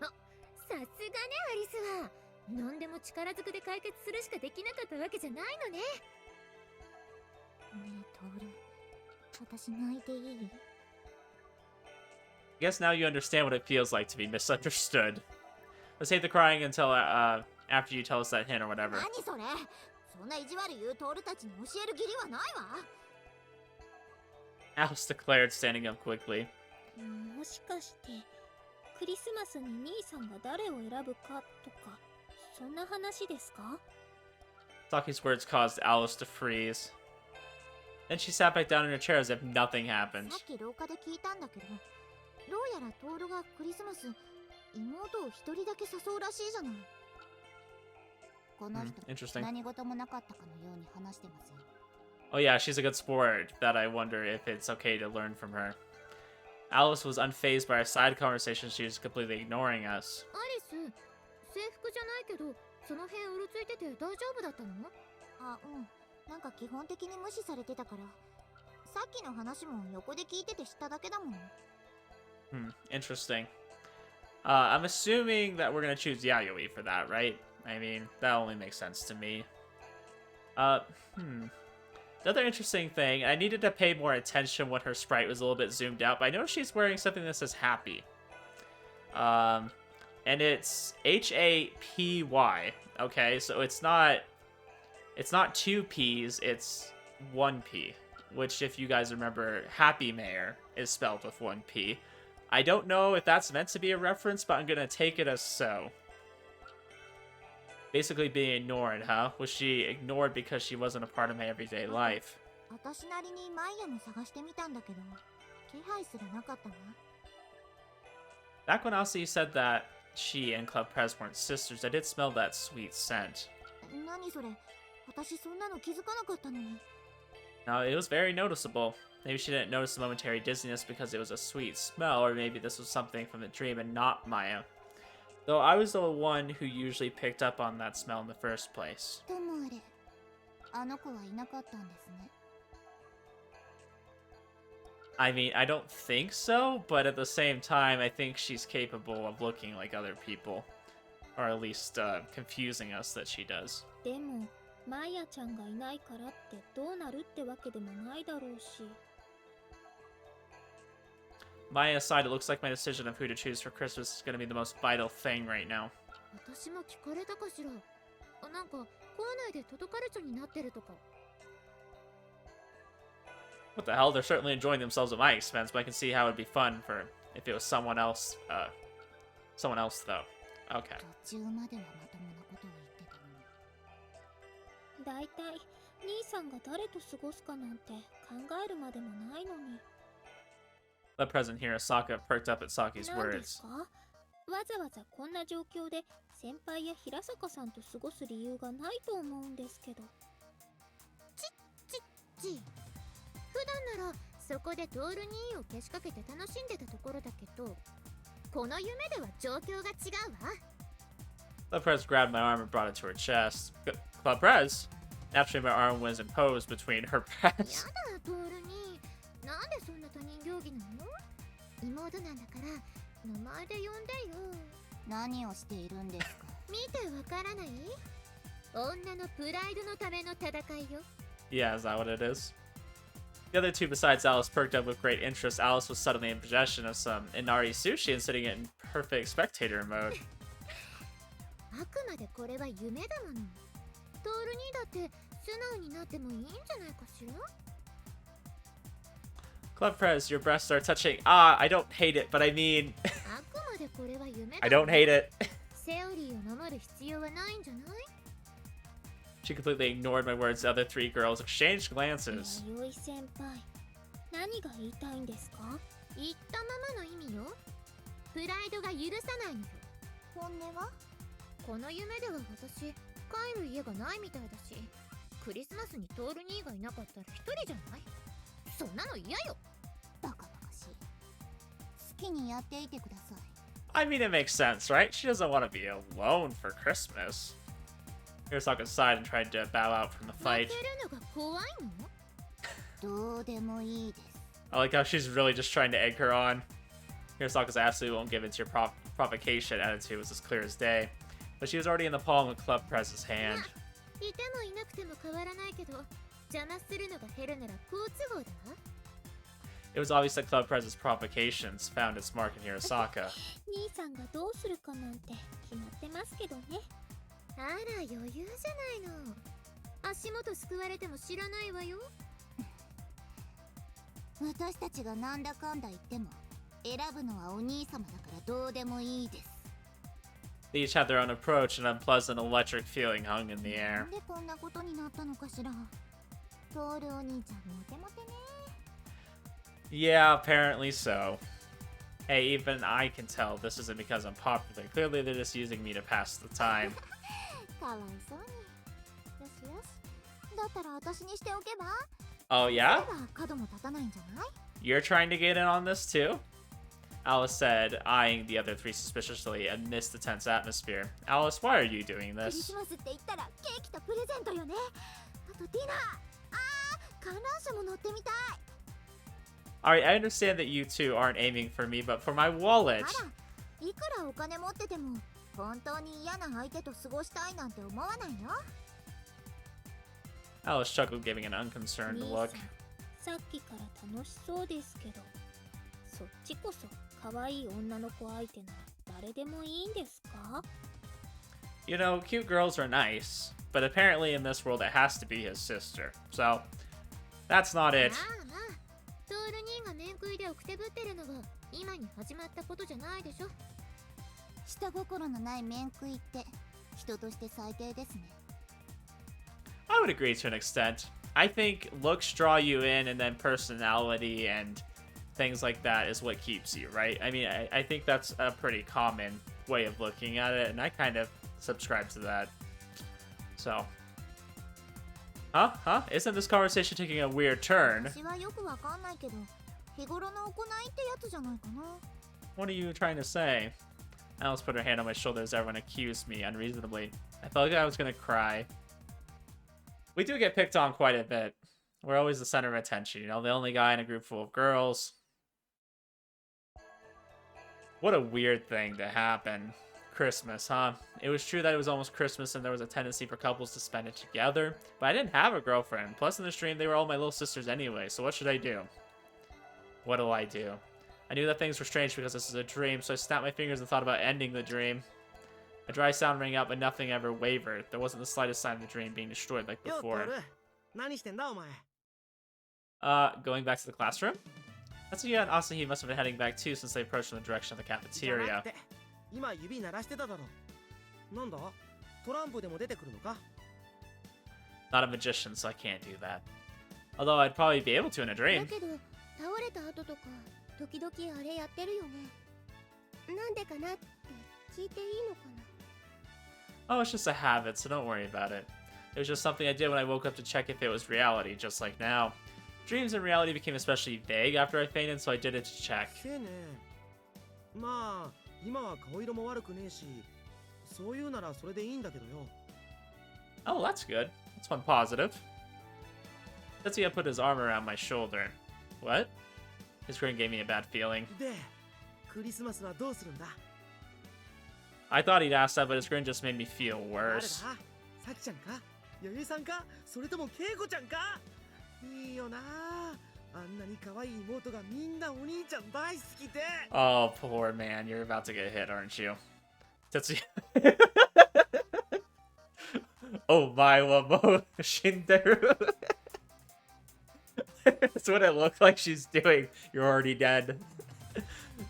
さすがねアリスは。何でも力ずくで解決するしかできなかったわけじゃないのね。ねえトール、私泣いていい？ I guess now you understand what it feels like to be misunderstood. Let's save the crying until after you tell us that hint or whatever. 何それ？そんな意地悪言うトールたちに教える義理はないわ。 Alice declared, standing up quickly. もしかしてクリスマスに兄さんが誰を選ぶかとかそんな話ですか？ Saki's words caused Alice to freeze. Then she sat back down in her chair as if nothing happened. さっき廊下で聞いたんだけど、どうやらトールがクリスマス妹を一人だけ誘うらしいじゃない。この人、interesting. 何事もなかったかのように話してますよ。 Oh yeah, she's a good sport, that I wonder if it's okay to learn from her. Alice was unfazed by our side conversation. She was completely ignoring us. アリス、制服じゃないけど、その辺うろついてて大丈夫だったの？あ、うん。なんか基本的に無視されてたから、さっきの話も横で聞いてて知っただけだもん。Interesting. I'm assuming that we're gonna choose Yayoi for that, right? I mean, that only makes sense to me. Another interesting thing, I needed to pay more attention when her sprite was a little bit zoomed out, but I noticed she's wearing something that says happy. And it's H-A-P-Y. Okay, so it's not two P's, it's one P. Which, if you guys remember, Hapymaher is spelled with one P. I don't know if that's meant to be a reference, but I'm gonna take it as so. Basically being ignored, huh? Was she ignored because she wasn't a part of my everyday life? 私なりにマイヤも探してみたんだけど、気配すらなかったわ。 Back when Elsie said that she and Club Prez weren't sisters, I did smell that sweet scent. 何それ、私そんなの気づかなかったのに。 Now, it was very noticeable. Maybe she didn't notice the momentary dizziness because it was a sweet smell, or maybe this was something from the dream and not Maya. Though I was the one who usually picked up on that smell in the first place. ともあれ、あの子はいなかったんですね。 I mean, I don't think so, but at the same time, I think she's capable of looking like other people. Or at least confusing us that she does. でもマイヤちゃんがいないからってどうなるってわけでもないだろうし。 Maya aside, it looks like my decision of who to choose for Christmas is going to be the most vital thing right now. 私も聞かれたかしら。なんか校内で届かれちょになってるとか。 What the hell? They're certainly enjoying themselves at my expense, but I can see how it'd be fun for if it was someone else. Someone else though. Okay. 途中まではまともなことを言ってたのに。だいたい兄さんが誰と過ごすかなんて考えるまでもないのに。 The present here, Asaka perked up at Saki's 何です words. か？わざわざこんな状況で先輩や平坂さんと過ごす理由がないと思うんですけど。普段ならそこでトールにをけしかけて楽しんでたところだけど、この夢では状況が違うわ。 The Prez grabbed my arm and brought it to her chest. Club Prez? Naturally, my arm was imposed between her や breasts. だトールに、なんでそんな他人行儀なの？妹なんだから名前で呼んでよ。何をしているんですか？見てわからない？女のプライドのための戦いよ。 Yeah, is that what it is? The other two besides Alice perked up with great interest. Alice was suddenly in possession of some Inari sushi and sitting in perfect spectator mode. あくまでこれは夢だもの。トールにだって素直になってもいいんじゃないかしら？ Club Prez, your breasts are touching. Ah, I don't hate it, but I mean, あくまでこれは夢だ。 I don't hate it. セオリーを守る必要はないんじゃない？ She completely ignored my words. The other three girls exchanged glances. 弥生先輩、何が言いたいんですか？言ったままの意味よ。プライドが許さないのよ。本音は？この夢では私、帰る家がないみたいだし、クリスマスにトール兄がいなかったら一人じゃない？そんなの嫌よ。バカバカしい。好きにやっていてください。 I mean, it makes sense, right? She doesn't want to be alone for Christmas. Hirosaka sighed and tried to bow out from the 負 fight. けるのが怖いの？どうでもいいです。 I like how she's really just trying to egg her on. Hirosaka's absolutely won't give in to your provocation attitude was as clear as day. But she was already in the palm of Club Prez's hand. いてもいなくても変わらないけど、邪魔するのが減るなら好都合だわ。 It was obvious that Club Prez's provocations found its mark in Hirosaka. 兄さんがどうするかなんて決まってますけどね。あら余裕じゃないの。足元すくわれても知らないわよ。私たちがなんだかんだ言っても選ぶのはお兄様だからどうでもいいです。 They each had their own approach, and an unpleasant electric feeling hung in the な air. んでこんなことになったのかしら。トールお兄ちゃんモテモテね。 Yeah, apparently so. Hey, even I can tell this isn't because I'm popular. Clearly, they're just using me to pass the time. かわいそうに。よしよし。だったら私にしておけば。 Oh, yeah? そういえば角も立たないんじゃない？ You're trying to get in on this too? Alice said, eyeing the other three suspiciously amidst the tense atmosphere. Alice, why are you doing クリ this? スマスって言ったらケーキとプレゼントよね。あとディナー。観覧車も乗ってみたい。 Alright, I understand that you two aren't aiming for me, but for my wallet. あら、いくらお金持ってても本当に嫌な相手と過ごしたいなんて思わないよ。 Alice chuckled, giving an unconcerned 兄 look. さん、さっきから楽しそうですけど、そっちこそ可愛い女の子相手なら誰でもいいんですか？ You know, cute girls are nice, but apparently in this world it has to be his sister. So, that's not ま it. あまあ、トール兄が面食いで奥手ぶってるのは今に始まったことじゃないでしょ。下心のない面食いって人として最低ですね。 I would agree to an extent. I think looks draw you in, and then personality and things like that is what keeps you, right? I mean, I think that's a pretty common way of looking at it, and I kind of subscribe to that. So. Huh? Isn't this conversation taking a weird turn? 私はよくわかんないけど、日頃の行いってやつじゃないかな。 What are you trying to say? Alice put her hand on my shoulder as everyone accused me unreasonably. I felt like I was gonna cry. We do get picked on quite a bit. We're always the center of attention, you know, the only guy in a group full of girls. What a weird thing to happen. Christmas, huh? It was true that it was almost Christmas and there was a tendency for couples to spend it together, but I didn't have a girlfriend. Plus in the stream, they were all my little sisters anyway, so what should I do? What do I do? I knew that things were strange because this is a dream, so I snapped my fingers and thought about ending the dream. A dry sound rang out, but nothing ever wavered. There wasn't the slightest sign of the dream being destroyed like よっ before. トル、何してんだお前。 Going back to the classroom? Tatsuya and Asahi must have been heading back too since they approached from the direction of the じゃな cafeteria. くて、今指鳴らしてただろ。なんだ、トランプでも出てくるのか。 Not a magician, so I can't do that. Although I'd probably be able to in a だ dream. けど倒れた後とか時々あれやってるよね。なんでかなって聞いていいのかな。 Oh, it's just a habit, so don't worry about it. It was just something I did when I woke up to check if it was reality, just like now. Dreams and reality became especially vague after I fainted, so I did it to check. せえね。まあ、今は顔色も悪くねえし、そういうならそれでいいんだけどよ。 Oh, that's good. That's one positive. Tetsuya put his arm around my shoulder. What? His grin gave me a bad feeling. で、クリスマスはどうするんだ。 I thought he'd ask that, but his grin just made me feel 誰だ？ worse. さきちゃんか？よゆさんか？それともけいこちゃんか？いいよな。あんなに可愛い妹がみんなお兄ちゃん大好きで。 Oh, poor man. You're about to get hit, aren't you? Tetsuya. Oh, my Wamo Shinderu. That's what it looked like she's doing. You're already dead.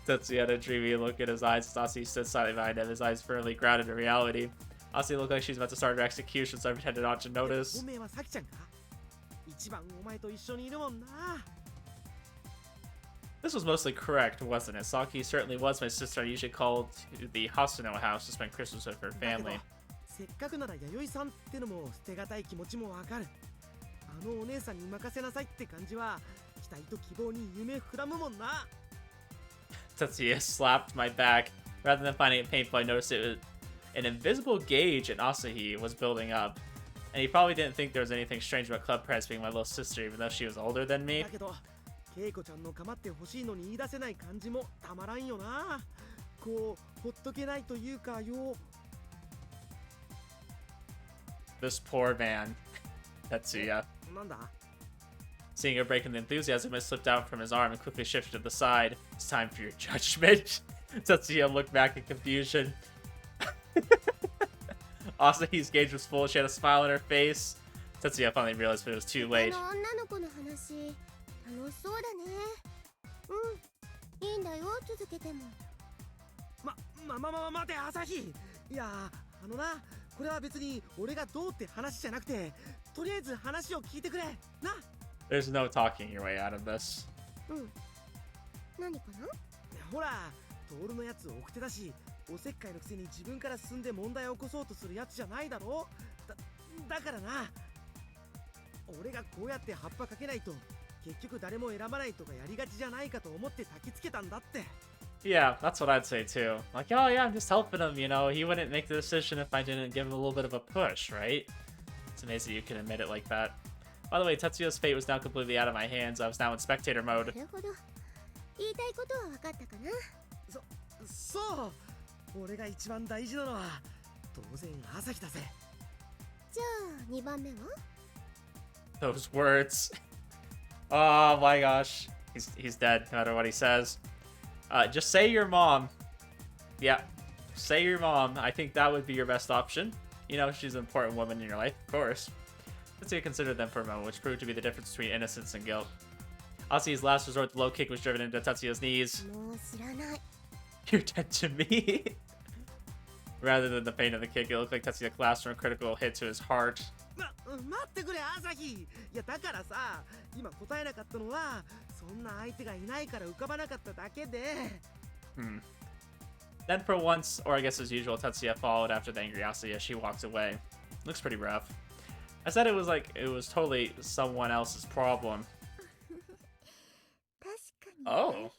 Tetsuya had a dreamy look in his eyes as Asi stood silently behind him, his eyes firmly grounded in reality. Asi looked like she's about to start her execution, so I pretended not to お notice. めえはさきちゃんか？一番お前と一緒にいるもんな。 This was mostly correct, wasn't it? Saki certainly was my sister. I usually called to the Hasuno house to spend Christmas with her だけど family. せっかくなら弥生さんってのも捨てがたい気持ちもわかる。あのお姉さんに任せなさいって感じは期待と希望に夢膨らむもんな。 Tetsuya slapped my back. Rather than finding it painful, I noticed it was an invisible gauge in Asahi was building up. And he probably didn't think there was anything strange about Club Press being my little sister, even though she was older than me. だけど、けいこちゃんの構ってほしいのに言い出せない感じもたまらんよな。こうほっとけないというかよ。 This poor man. Tetsuya. なんだ？ Seeing a break in the enthusiasm, I slipped out from his arm and quickly shifted to the side. It's time for your judgment. Tetsuya looked back in confusion. Asahi's gaze was full. She had a smile on her face. Tetsuya finally realized, but it was too あ late. の女の子の話楽しそうだね。うん、いいんだよ続けても。待て朝日。いやあのな、これは別に俺がどうって話じゃなくて、とりあえず話を聞いてくれな。 There's no talking your way out of this. うん。何かな？ほら、トールのやつ奥手だし、おせっかいのくせに自分から進んで問題を起こそうとするやつじゃないだろ。だからな、俺がこうやって葉っぱかけないと結局誰も選ばないとかやりがちじゃないかと思って焚きつけたんだって。 Yeah, that's what I'd say too. Like, oh yeah, I'm just helping him, you know. He wouldn't make the decision if I didn't give him a little bit of a push, right? It's amazing you can admit it like that. By the way, Tetsuya's fate was now completely out of my hands. I was now in spectator な mode. るほど。言いたいことは分かったかな。そう、俺が一番大事なのは当然朝日だぜ。じゃあ2番目は？ Those words. Oh my gosh. He's dead, no matter what he says. Just say your mom. Yeah, say your mom. I think that would be your best option. You know, she's an important woman in your life, of course. Tetsuya considered them for a moment, which proved to be the difference between innocence and guilt. Asui's last resort, the low kick, was driven into Tetsuya's knees. もう知らない。 You're dead to me. Rather than the pain of the kick, it looked like Tetsuya collapsed from a critical hit to his heart. 待ってくれ朝日。いやだからさ、今答えなかったのはそんな相手がいないから浮かばなかっただけで。Then for once, or I guess as usual, Tetsuya followed after the angry Asuya. She walked away. Looks pretty rough. I said it was like it was totally someone else's problem. 確かに大 Oh, 変ね。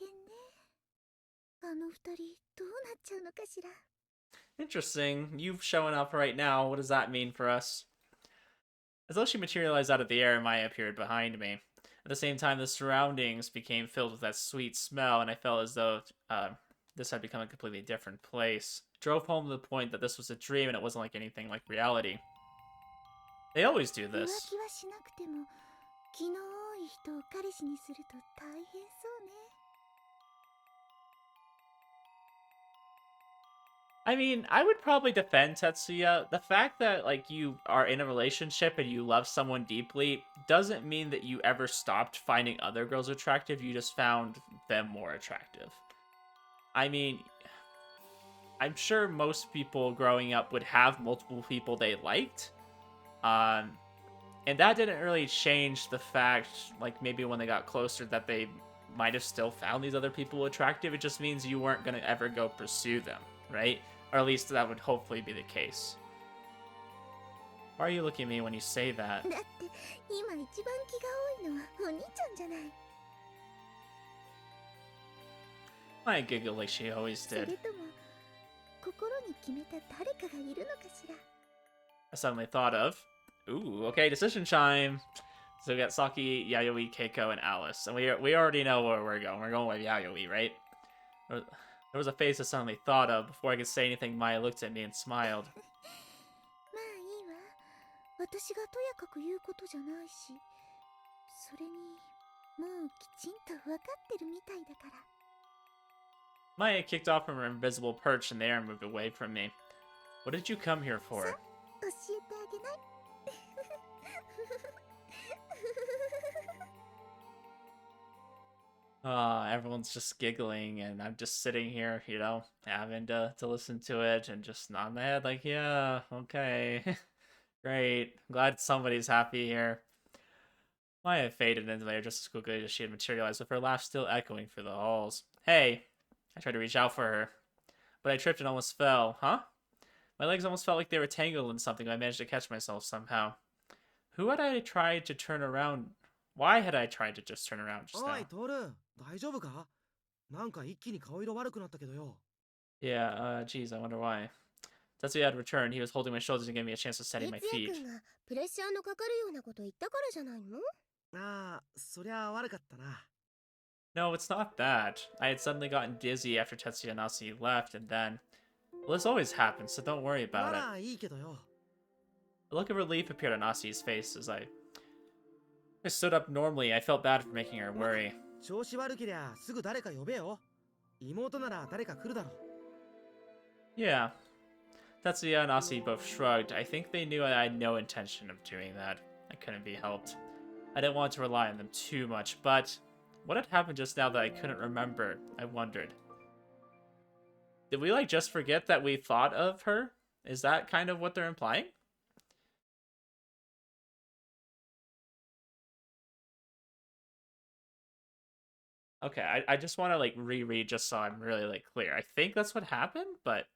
あの二人どうなっちゃうのかしら。 interesting. You showing up right now. What does that mean for us? As though she materialized out of the air, Maya appeared behind me. At the same time, the surroundings became filled with that sweet smell, and I felt as though this had become a completely different place. Drove home to the point that this was a dream and it wasn't like anything like reality. They always do 浮 this. 気はしなくても気の多い人を彼氏にすると大変そうね。 I mean, I would probably defend Tetsuya. The fact that, like, you are in a relationship and you love someone deeply doesn't mean that you ever stopped finding other girls attractive. You just found them more attractive. I mean, I'm sure most people growing up would have multiple people they liked. And that didn't really change the fact, like, maybe when they got closer that they might have still found these other people attractive. It just means you weren't going to ever go pursue them, right? Or at least that would hopefully be the case. Why are you looking at me when you say that? だって今一番気が多いのはお兄ちゃんじゃない。 I giggle like she always それ did. とも心に決めた誰かがいるのかしら。 I suddenly thought of... Ooh, okay, decision chime. So we got Saki, Yayoi, Keiko, and Alice. And we already know where we're going. We're going with Yayoi, right? There was a face I suddenly thought of. Before I could say anything, Maya looked at me and smiled. まあいいわ。私がとやかく言うことじゃないし、それにもうきちんと分かってるみたいだから。 Maya kicked off from her invisible perch in the air and moved away from me. What did you come here for? 教えてあげない。 Everyone's just giggling, and I'm just sitting here, you know, having to listen to it and just nod my head like, yeah, okay, great. Glad somebody's happy here. Maya faded into there just as quickly as she had materialized, with her laugh still echoing through the halls. Hey! I tried to reach out for her, but I tripped and almost fell. Huh? My legs almost felt like they were tangled in something, but I managed to catch myself somehow. Who had I tried to turn around? Why had I tried to just turn around just now? おいトール、大丈夫か？なんか一気に顔色悪くなったけどよ。 Yeah, geez, I wonder why. Tetsuya had returned. He was holding my shoulders and giving me a chance to steady my 哲也 feet. 君がプレッシャーのかかるようなこと言ったからじゃないの？ ああ、そりゃ悪かったな。 No, it's not that. I had suddenly gotten dizzy after Tetsuya and Nasi left, and then... Well, this always happens, so don't worry な about it. らいいけどよ。 A look of relief appeared on Nasi's face as I stood up normally. I felt bad for making her worry. 調子悪けりゃすぐ誰か呼べよ。妹なら誰か来るだろ。 Yeah. Tetsuya and Nasi both shrugged. I think they knew I had no intention of doing that. I couldn't be helped. I didn't want to rely on them too much, but... What had happened just now that I couldn't remember? I wondered. Did we, like, just forget that we thought of her? Is that kind of what they're implying? Okay, I just want to, like, reread just so I'm really, like, clear. I think that's what happened, but...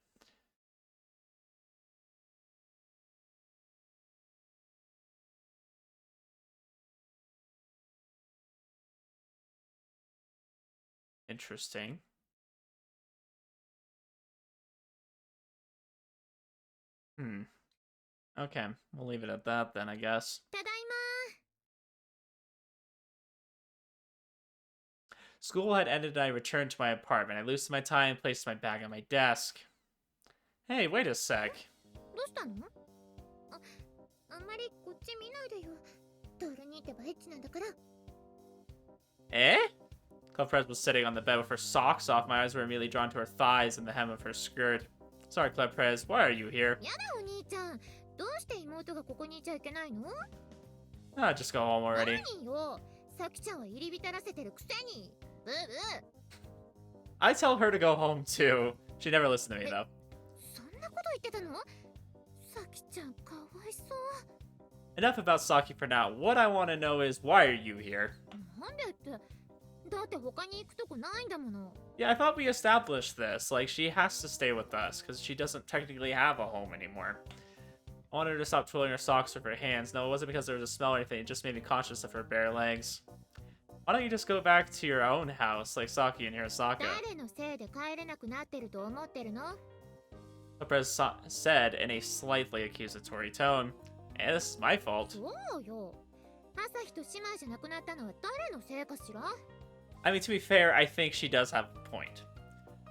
Interesting. Okay, we'll leave it at that then, I guess. ただいま。 School had ended and I returned to my apartment. I loosened my tie and placed my bag on my desk. Hey, wait a sec. どうしたの？あんまりこっち見ないでよ。トールにってばエッチなんだから。 Eh? Club Prez was sitting on the bed with her socks off. My eyes were immediately drawn to her thighs and the hem of her skirt. Sorry, Club Prez, why are you here? やだお兄ちゃん。どうして妹がここにいちゃいけないの？ Ah, just go home already. 何よ。さきちゃんは入り浸らせてるくせに。ブーブー。 I tell her to go home too. She never listened to me though. そんなこと言ってたの？さきちゃんかわいそう。 Enough about Saki for now. What I want to know is, why are you here? なんでって。だって他に行くとこないんだもの。 Yeah, I thought we established this. Like, she has to stay with us, because she doesn't technically have a home anymore. I wanted her to stop twirling her socks with her hands. No, it wasn't because there was a smell or anything. It just made me conscious of her bare legs. Why don't you just go back to your own house, like Saki and Hirosaka? 誰のせいで帰れなくなってると思ってるの？ Lopez said in a slightly accusatory tone. And this is my fault. そうよ。朝日と姉妹じゃなくなったのは誰のせいかしら？ I mean, to be fair, I think she does have a point.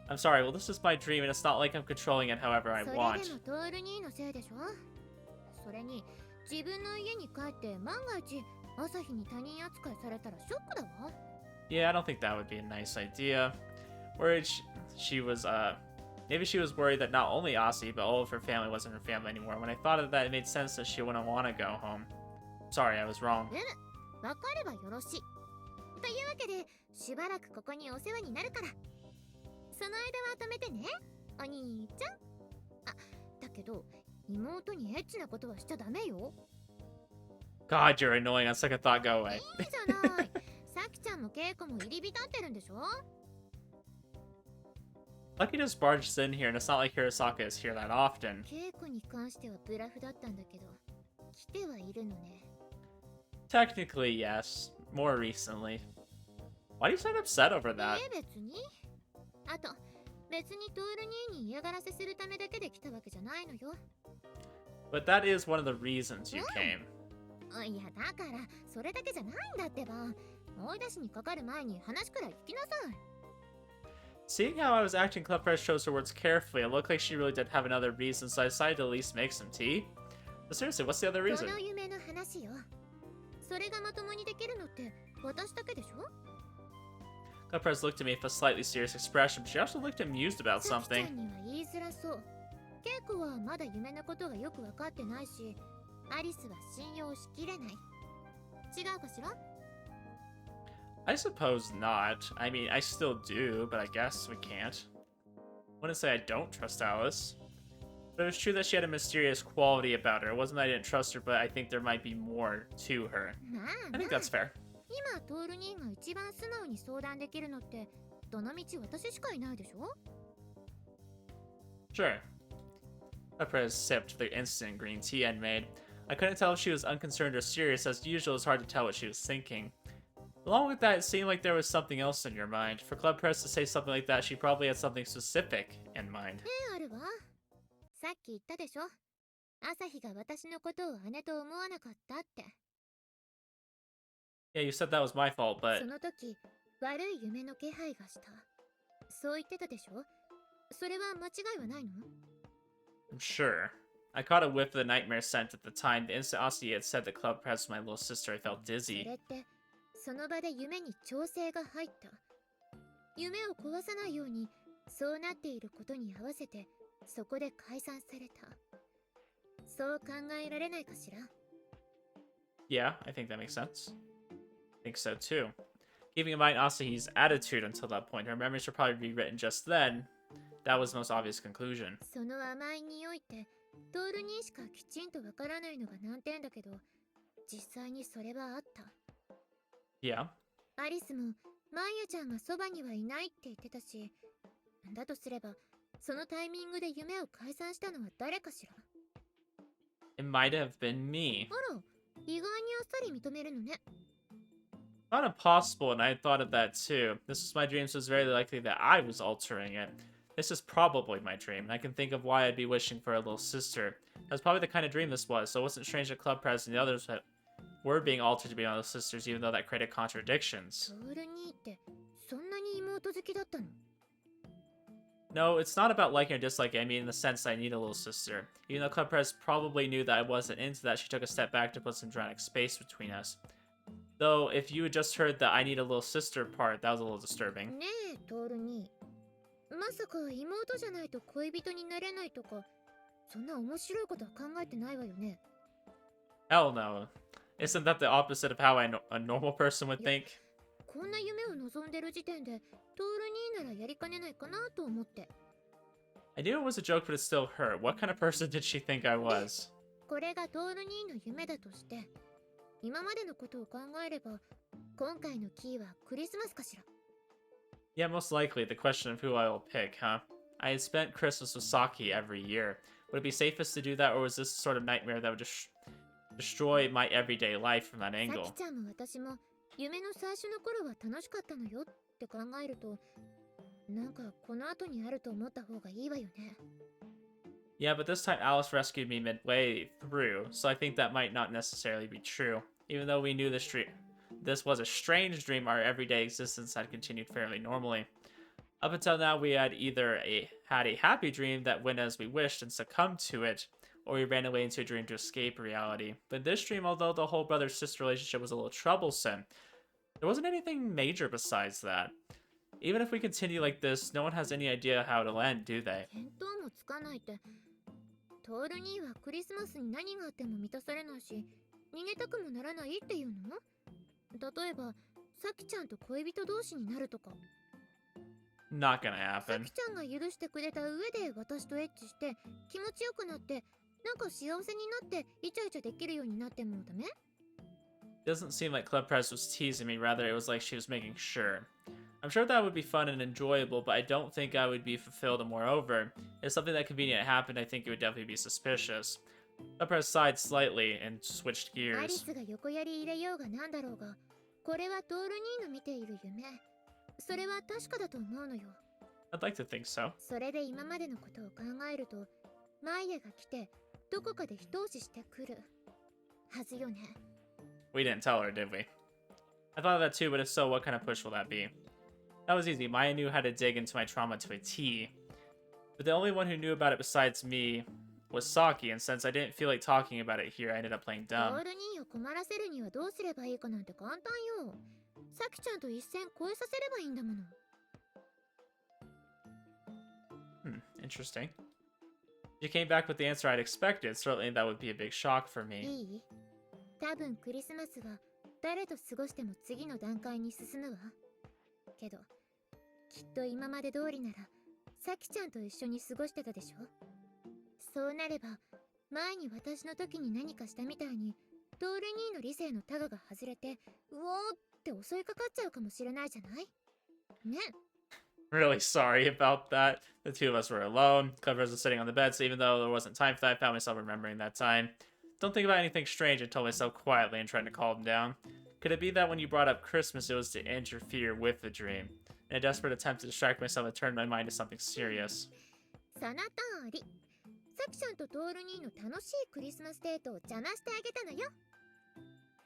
I'm sorry, well, this is my dream, and it's not like I'm controlling it however I それで want. もトール兄のせいでしょ？それに自分の家に帰って万が一朝日に他人扱いされたらショックだわ。 Yeah, I don't think that would be a nice idea. Worried she was, maybe she was worried that not only Asi, but all of her family wasn't her family anymore. When I thought of that, it made sense that she wouldn't want to go home. Sorry, I was wrong. わかればよろしい。というわけで、しばらくここにお世話になるから。その間は止めてね、お兄ちゃん。あ、だけど、妹にエッチなことはしちゃダメよ。 God, you're annoying. On second thought, go away. いいじゃない。さきちゃんも稽古も入り浸ってるんでしょ？ Lucky just barges in here, and it's not like Hirosaka is here that often. 稽古に関してはブラフだったんだけど、来てはいるのね。 Technically, yes. More recently. Why do you sound upset over that? 別に。あと、別にトール兄に嫌がらせするためだけで来たわけじゃないのよ。 But that is one of the reasons you came. いや、だから、それだけじゃないんだってば。追い出しにかかる前に話くらい聞きなさい。 Seeing how I was acting, Club Press chose her words carefully. It looked like she really did have another reason, so I decided to at least make some tea. But seriously, what's the other そ reason? の夢の話よ。それがまともにできるのって私だけでしょ？ Club Press looked at me with a slightly serious expression, but she also looked amused about さきちゃ something. んには言いづらそう。ケイコはまだ夢のことがよく分かってないし、アリスは信用しきれない。違うかしら？ I suppose not. I mean, I still do, but I guess we can't. I wouldn't say I don't trust Alice. But it was true that she had a mysterious quality about her. It wasn't that I didn't trust her, but I think there might be more to her. まあ I ま think あ、 that's fair. 今トール兄が一番素直に相談できるのってどのみち私しかいないでしょ？ Sure. Lepres sipped the instant green tea I'd made. I couldn't tell if she was unconcerned or serious. As usual, it was hard to tell what she was thinking. Along with that, it seemed like there was something else in your mind. For Club Press to say something like that, she probably had something specific in mind. あるわ。さっき言ったでしょ？朝日が私のことを姉と思わなかったって。 Yeah, you said that was my fault, but その時、悪い夢の気配がした。そう言ってたでしょ？それは間違いはないの？ I'm sure. I caught a whiff of the nightmare scent at the time. The instant Asti had said that Club Press was my little sister, I felt そ dizzy. れってその場で夢に調整が入った。夢を壊さないようにそうなっていることに合わせてそこで解散された。そう考えられないかしら？ Yeah, I think that makes sense. I think so too. Keeping in mind Asahi's attitude until that point, her memories were probably rewritten just then. That was the most obvious conclusion. その甘い匂いってトールにしかきちんとわからないのが難点だけど、実際にそれはあった。 Yeah. アリスもマイヤちゃんがそばにはいないって言ってたし、だとすればそのタイミングで夢を解散したのは誰かしら？ It might have been me. あら、意外にあっさり認めるのね。 Not impossible, and I had thought of that too. This was my dream, so it's very likely that I was altering it. This is probably my dream, and I can think of why I'd be wishing for a little sister. That's probably the kind of dream this was, so it wasn't strange that Club Press and the others were being altered to be my little sisters, even though that created contradictions. トール兄ってそんなに妹好きだったの？ No, it's not about liking or disliking. I mean, in the sense that I need a little sister. Even though Club Press probably knew that I wasn't into that, she took a step back to put some dramatic space between us. Though, if you had just heard the I need a little sister part, that was a little disturbing. ねえ、トール兄。まさか妹じゃないと恋人になれないとか、そんな面白いことは考えてないわよね。 Hell no. Isn't that the opposite of how a normal person would think? こんな夢を望んでる時点で、トール兄ならやりかねないかなと思って。 I knew it was a joke, but it still hurt. What kind of person did she think I was? これがトール兄の夢だとして、今までのことを考えれば、今回のキーはクリスマスかしら。 Yeah, most likely the question of who I will pick, huh? I had spent Christmas with Saki every year. Would it be safest to do that, or was this the sort of nightmare that would just destroy my everyday life from that さ angle? きちゃんも私も夢の最初の頃は楽しかったのよって考えると、なんかこの後にあると思った方がいいわよね。Yeah, but this time Alice rescued me midway through, so I think that might not necessarily be true. Even though we knew this was a strange dream, our everyday existence had continued fairly normally. Up until now, we had either had a happy dream that went as we wished and succumbed to it, or we ran away into a dream to escape reality. But this dream, although the whole brother-sister relationship was a little troublesome, there wasn't anything major besides that. Even if we continue like this, no one has any idea how it'll end, do they? 見当もつかないって。トール兄はクリスマスに何があっても満たされないし、逃げたくもならないっていうの？例えば、さきちゃんと恋人同士になるとか。Not gonna さ happen. きちゃんが許してくれた上で私とエッチして気持ちよくなって、なんか幸せになってイチャイチャできるようになってもダメ？ Doesn't seem like Club Press was teasing me, rather it was like she was making sure. I'm sure that would be fun and enjoyable, but I don't think I would be fulfilled, and moreover, if something that convenient happened, I think it would definitely be suspicious. Club Press sighed slightly and switched アリ gears. スが横やり入れようがなんだろうが、これはトール兄の見ている夢。それは確かだと思うのよ。I'd like to think so. それで今までのことを考えると、マイヤが来てどこかで一押ししてくるはずよね。We didn't tell her, did we? I thought of that too, but if so, what kind of push will that be? That was easy. Maya knew how to dig into my trauma to a T. But the only one who knew about it besides me was Saki, and since I didn't feel like talking about it here, I ended up playing ト dumb. ール兄を困らせるにはどうすればいいかなんて簡単よ。さきちゃんと一線越えさせればいいんだもの。Interesting. You came back with the answer I'd expected. Certainly that would be a big shock for me. いい？多分クリスマスは誰と過ごしても次の段階に進むわ。けど、きっと今まで通りなら、さきちゃんと一緒に過ごしてたでしょ？そうなれば、前に私の時に何かしたみたいに、トール兄の理性のタガが外れて、うおーって襲いかかっちゃうかもしれないじゃない？ね。Really sorry about that. The two of us were alone. Clever was sitting on the bed, so even though there wasn't time for that, I found myself remembering that time. Don't think about anything strange, I told myself quietly and tried to calm down. Could it be that when you brought up Christmas, it was to interfere with the dream? In a desperate attempt to distract myself, I turned my mind to something serious. その通り。さきちゃんとトール兄の楽しいクリスマスデートを邪魔してあげたのよ。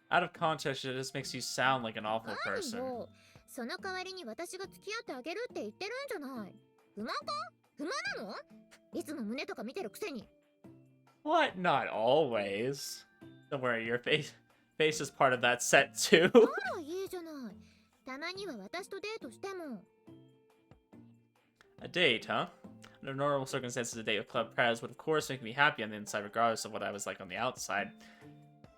Out of context, it just makes you sound like an awful 何 person. よ。その代わりに私が付き合ってあげるって言ってるんじゃない。不満か？不満なの？いつも胸とか見てるくせに。What? Not always. Don't worry, your face is part of that set too. あら、いいじゃない。たまには私とデートしても。A date, huh? Under normal circumstances, a date with Club Prez would of course make me happy on the inside regardless of what I was like on the outside.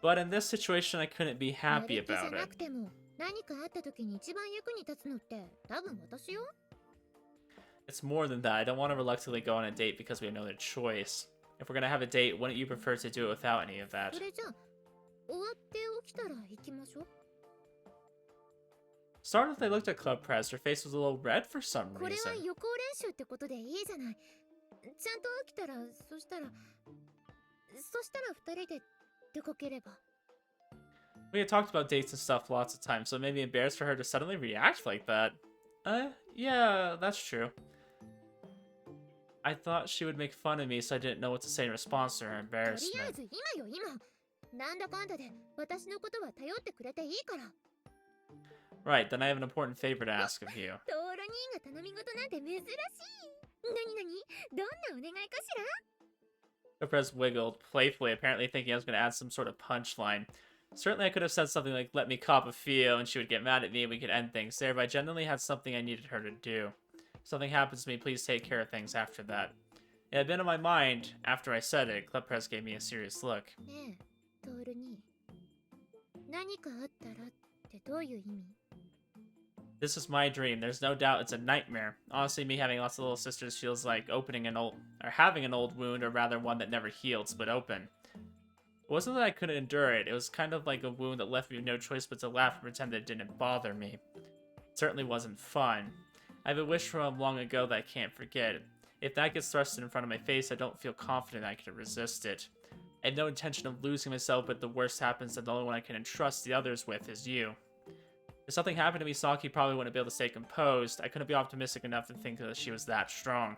But in this situation, I couldn't be happy やる気じゃ about な it. くても、何かあった時に一番役に立つのって多分私よ。It's more than that. I don't want to reluctantly go on a date because we have no other choice. If we're gonna have a date, wouldn't you prefer to do it without any of that? それじゃあ、終わって起きたら行きましょう。Startled, I looked at Club Prez. Her face was a little red for some これは reason. 予行練習ってことでいいじゃない。ちゃんと起きたら、そしたら二人で出かければ。We had talked about dates and stuff lots of times, so it made me embarrassed for her to suddenly react like that. Yeah, that's true. I thought she would make fun of me, so I didn't know what to say in response to her とりあえ embarrassment. ず今よ今。なんだかんだで私のことは頼ってくれていいから。Right, then I have an important favor to ask of you. トール兄が頼み事なんて珍しい。なにどんなお願いかしら？ Lopez wiggled playfully, apparently thinking I was going to add some sort of punchline. Certainly, I could have said something like, let me cop a feel, and she would get mad at me and we could end things there, but I genuinely had something I needed her to do. If something happens to me, please take care of things after that. It had been on my mind after I said it. Club Press gave me a serious look. ねえ、トール兄。何かあったらってどういう意味？ This is my dream. There's no doubt it's a nightmare. Honestly, me having lots of little sisters feels like having an old wound, or rather one that never healed, split open. It wasn't that I couldn't endure it. It was kind of like a wound that left me with no choice but to laugh and pretend that it didn't bother me. It certainly wasn't fun. I have a wish from long ago that I can't forget. If that gets thrusted in front of my face, I don't feel confident I can resist it. I have no intention of losing myself, but the worst happens and the only one I can entrust the others with is you. If something happened to me, Saki probably wouldn't be able to stay composed. I couldn't be optimistic enough to think that she was that strong.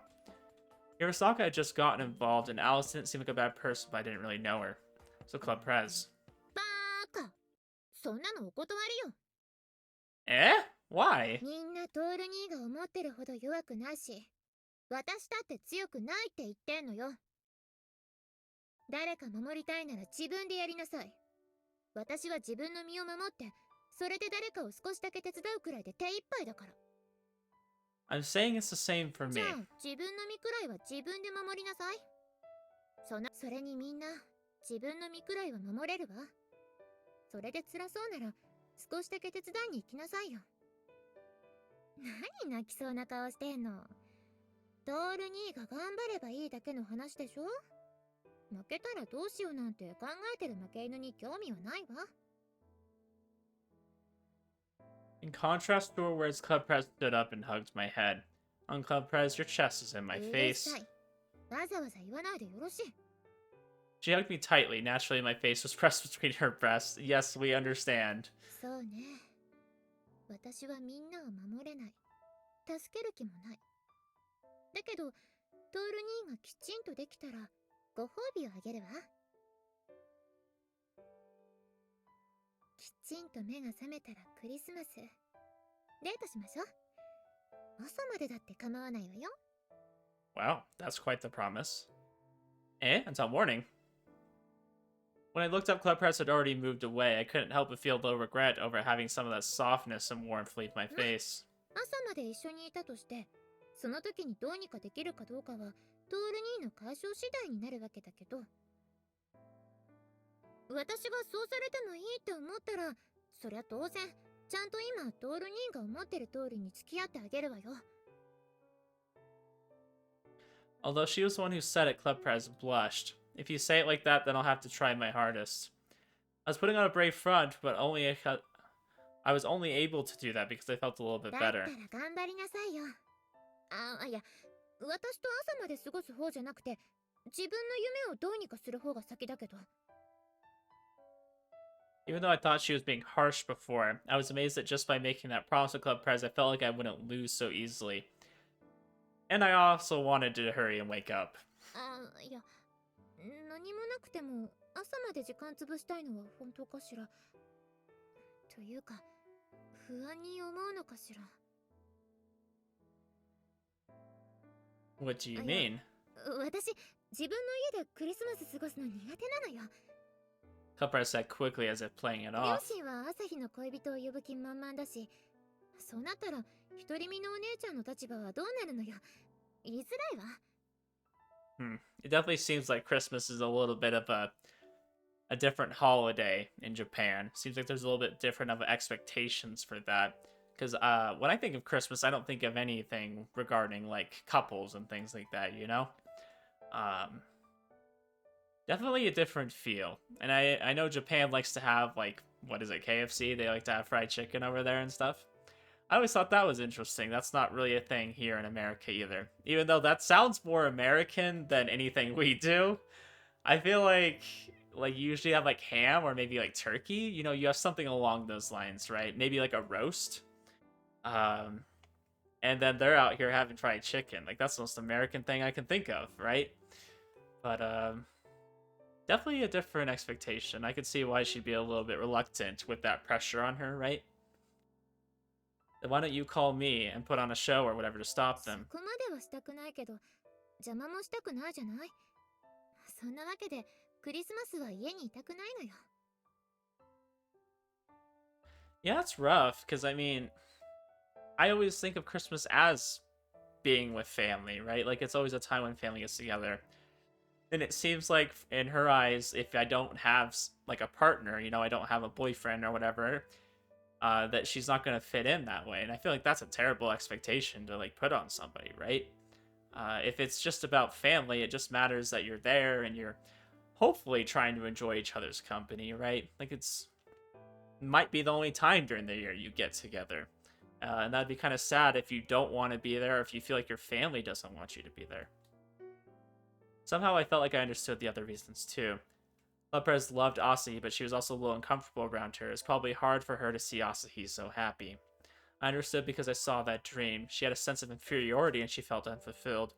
Hirosaka had just gotten involved, and Alice didn't seem like a bad person, but I didn't really know her. So Club Prez. バーカ、そんなのお断りよ。 Eh? Why? みんなトール兄が思ってるほど弱くないし、私だって強くないって言ってんのよ。誰か守りたいなら自分でやりなさい。私は自分の身を守って、それで誰かを少しだけ手伝うくらいで手一杯だから。 I'm saying it's the same for じ me. ゃあ自分の身くらいは自分で守りなさい。それにみんな自分の身くらいは守れるわ。それで辛そうなら少しだけ手伝いに行きなさいよ。何泣きそうな顔してんの。トール兄が頑張ればいいだけの話でしょ。負けたらどうしようなんて考えてる負け犬に興味はないわ。 In contrast to her words, Club Prez stood up and hugged my head. On Club Prez, your chest is in my うる face. さい。わざわざ言わないでよろしい。 She hugged me tightly. Naturally, my face was pressed between her breasts. Yes, we understand. そうね。私はみんなを守れない。助ける気もない。だけど、トール兄がきちんとできたら、ご褒美をあげるわ。きちんと目が覚めたらクリスマス。デートしましょう。朝までだって構わないわよ。 Wow, that's quite the promise. Eh? Until morning. When I looked up, Club Prez had already moved away. I couldn't help but feel a little regret over having some of that softness and warmth leave my face. 朝まで一緒にいたとして、その時にどうにかできるかどうかは、トール兄の解消次第になるわけだけど、私がそうされてもいいって思ったら、そりゃ当然、ちゃんと今トール兄が思ってる通りに付き合ってあげるわよ。 Although she was the one who said it, Club Prez blushed. If you say it like that, then I'll have to try my hardest. I was putting on a brave front, but I was only able to do that because I felt a little bit だった better. ら頑張りなさいよ。いや、私と朝まで過ごす方じゃなくて、自分の夢をどうにかする方が先だけど。 Even though I thought she was being harsh before, I was amazed that just by making that promise to Club Prez, I felt like I wouldn't lose so easily. And I also wanted to hurry and wake up. いや、何もなくても朝まで時間潰したいのは本当かしら。というか、不安に思うのかしら。 What do you いや、mean? 私、自分の家でクリスマス過ごすの苦手なのよ。 Club Prez said quickly as if playing it 両 off. 親は朝日の恋人を呼ぶ気満々だし、そうなったら独り身のお姉ちゃんの立場はどうなるのよ。言いづらいわ。 It definitely seems like Christmas is a little bit of a different holiday in Japan. Seems like there's a little bit different of expectations for that. Because when I think of Christmas, I don't think of anything regarding like couples and things like that, you know? Definitely a different feel. And I know Japan likes to have like, what is it, KFC? They like to have fried chicken over there and stuff. I always thought that was interesting. That's not really a thing here in America either. Even though that sounds more American than anything we do. I feel like you usually have like ham or maybe like turkey. You know, you have something along those lines, right? Maybe like a roast. And then they're out here having fried chicken. Like that's the most American thing I can think of, right? But definitely a different expectation. I could see why she'd be a little bit reluctant with that pressure on her, right? Then why don't you call me and put on a show or whatever to stop そ them? こまではしたくないけど、邪魔もしたくないじゃない。そんなわけで、クリスマスは家にいたくないのよ。 Yeah, it's rough, because I mean, I always think of Christmas as being with family, right? Like, it's always a time when family gets together. And it seems like, in her eyes, if I don't have, like, a partner, you know, I don't have a boyfriend or whatever, that she's not going to fit in that way. And I feel like that's a terrible expectation to, like, put on somebody, right? If it's just about family, it just matters that you're there and you're hopefully trying to enjoy each other's company, right? Like, might be the only time during the year you get together. And that'd be kind of sad if you don't want to be there, or if you feel like your family doesn't want you to be there. Somehow I felt like I understood the other reasons too. Leprez loved Asahi, but she was also a little uncomfortable around her. It's probably hard for her to see Asahi so happy. I understood because I saw that dream. She had a sense of inferiority and she felt unfulfilled.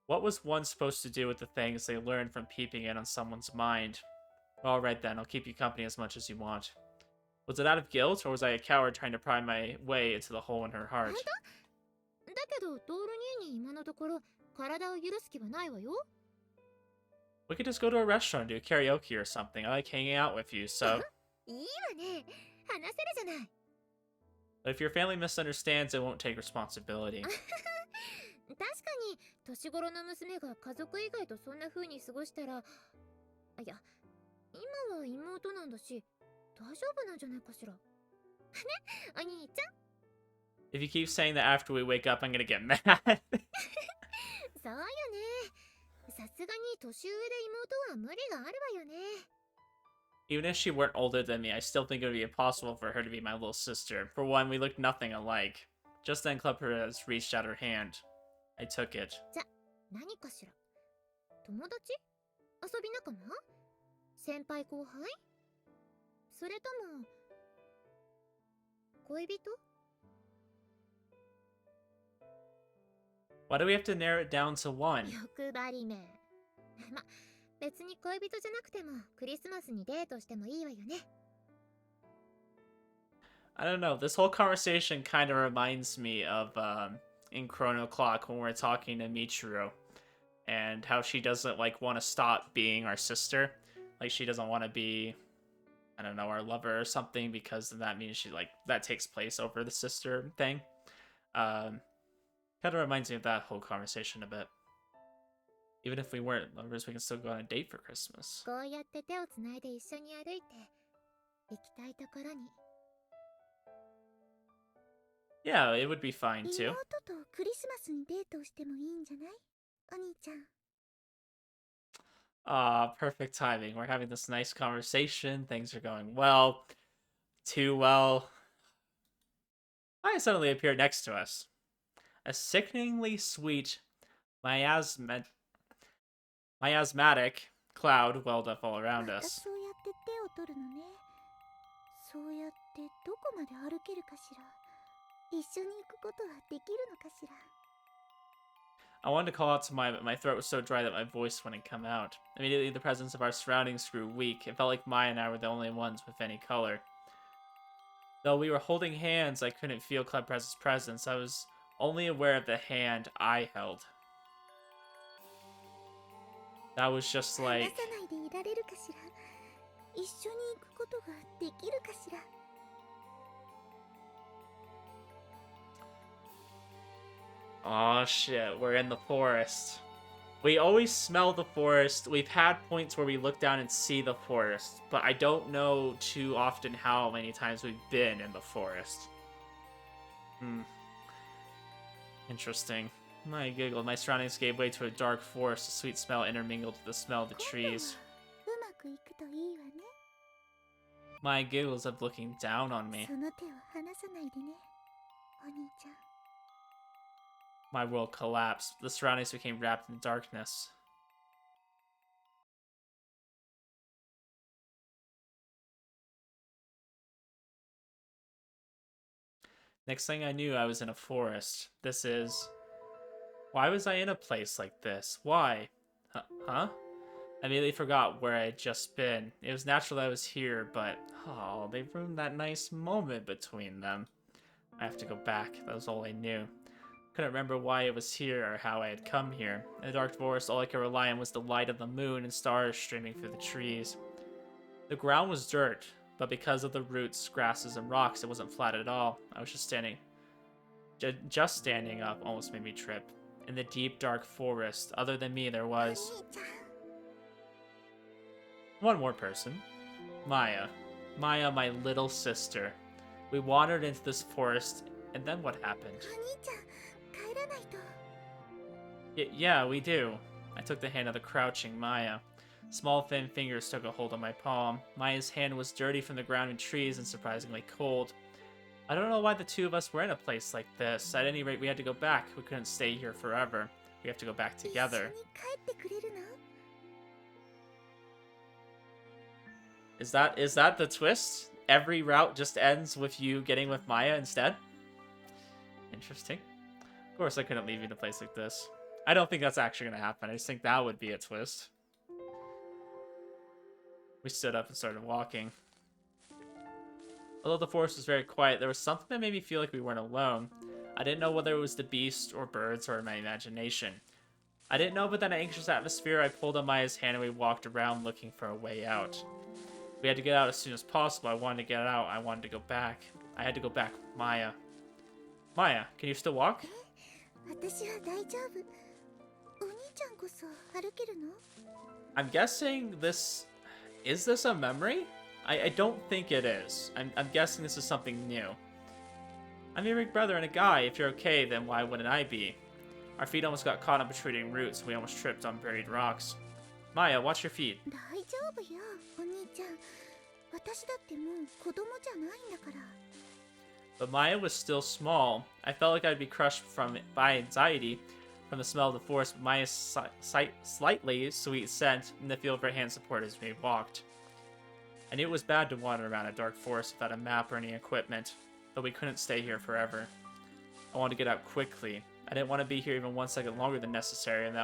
What was one supposed to do with the things they learned from peeping in on someone's mind? Alright then, I'll keep you company as much as you want. Was it out of guilt, or was I a coward trying to pry my way into the hole in her heart? だけどトール兄に今のところ体を許す気はないわよ。 We could just go to a restaurant and do karaoke or something. I like hanging out with you, so... いいわね。話せるじゃない。 But if your family misunderstands, it won't take responsibility. 確かに年頃の娘が家族以外とそんな風に過ごしたら、いや、今は妹なんだし、大丈夫なんじゃないかしら。ね、お兄ちゃん。 If you keep saying that after we wake up, I'm gonna get mad. そうよね。さすがに年上で妹は無理があるわよね。 Even if she weren't older than me, I still think it would be impossible for her to be my little sister. For one, we looked nothing alike. Just then, Club Perez reached out her hand. I took it. じゃ、何かしら。友達？遊び仲間？先輩後輩？それとも恋人？ Why do we have to narrow it down to one? 欲張りめ。ま、別に恋人じゃなくてもクリスマスにデートしてもいいわよね。 I don't know. This whole conversation kind of reminds me of in Chrono Clock when we're talking to Michiru and how she doesn't like want to stop being our sister. Like she doesn't want to be, I don't know, our lover or something, because then that means she like that takes place over the sister thing. Kind of reminds me of that whole conversation a bit. Even if we weren't lovers, we can still go on a date for Christmas. こうやって手をつないで一緒に歩いて行きたいところに。 Yeah, it would be fine too. 妹とクリスマスにデートをしてもいいんじゃない？お兄ちゃん。 Ah, perfect timing. We're having this nice conversation. Things are going well. Too well. I suddenly appeared next to us. A sickeningly sweet, miasmatic cloud welled up all around また us. そうやって手を取るのね。そうやってどこまで歩けるかしら。一緒に行くことはできるのかしら。 I wanted to call out to Maya, but my throat was so dry that my voice wouldn't come out. Immediately, the presence of our surroundings grew weak. It felt like Maya and I were the only ones with any color. Though we were holding hands, I couldn't feel Club Prez's presence. I was only aware of the hand I held. That was just 話 like... さないでいられるかしら。一緒に行くことができるかしら。 Aw, shit, we're in the forest. We always smell the forest. We've had points where we look down and see the forest, but I don't know too often how many times we've been in the forest. Interesting. I giggled. My surroundings gave way to a dark forest. A sweet smell intermingled with the smell of the trees. うまくいくといいわね。 My giggles of looking down on me. その手を離さないでね。お兄ちゃん。 My world collapsed. The surroundings became wrapped in darkness. Next thing I knew, I was in a forest. This is... Why was I in a place like this? Why? Huh? I immediately forgot where I had just been. It was natural that I was here, but... Oh, they ruined that nice moment between them. I have to go back. That was all I knew. Couldn't remember why it was here or how I had come here. In the dark forest, all I could rely on was the light of the moon and stars streaming through the trees. The ground was dirt, but because of the roots, grasses, and rocks, it wasn't flat at all. I was just standing. Just standing up almost made me trip. In the deep, dark forest, other than me, there was... one more person. Maya. Maya, my little sister. We wandered into this forest, and then what happened? お兄ちゃん、帰らないと。 Yeah, we do. I took the hand of the crouching Maya. Small thin fingers took a hold of my palm. Maya's hand was dirty from the ground and trees and surprisingly cold. I don't know why the two of us were in a place like this. At any rate, we had to go back. We couldn't stay here forever. We have to go back 一緒に together. 帰ってくれるの？ Is that the twist? Every route just ends with you getting with Maya instead? Interesting. Of course, I couldn't leave you in a place like this. I don't think that's actually going to happen. I just think that would be a twist. We stood up and started walking. Although the forest was very quiet, there was something that made me feel like we weren't alone. I didn't know whether it was the beast or birds or my imagination. I didn't know, but in an anxious atmosphere, I pulled on Maya's hand and we walked around looking for a way out. We had to get out as soon as possible. I wanted to get out. I wanted to go back. I had to go back with Maya. Maya, can you still walk? 私は大丈夫。お兄ちゃんこそ歩けるの？ I'm guessing this... Is this a memory? I don't think it is. I'm guessing this is something new. I'm your big brother and a guy. If you're okay, then why wouldn't I be? Our feet almost got caught on protruding roots, and we almost tripped on buried rocks. Maya, watch your feet. 大丈夫よ、お兄ちゃん。私だってもう子供じゃないんだから。 But Maya was still small. I felt like I'd be crushed by anxiety from the smell of the forest, but Maya's slightly sweet scent and the feel of her hand supported as we walked. I knew it was bad to wander around a dark forest without a map or any equipment, but we couldn't stay here forever. I wanted to get out quickly. I didn't want to be here even 1 second longer than necessary, and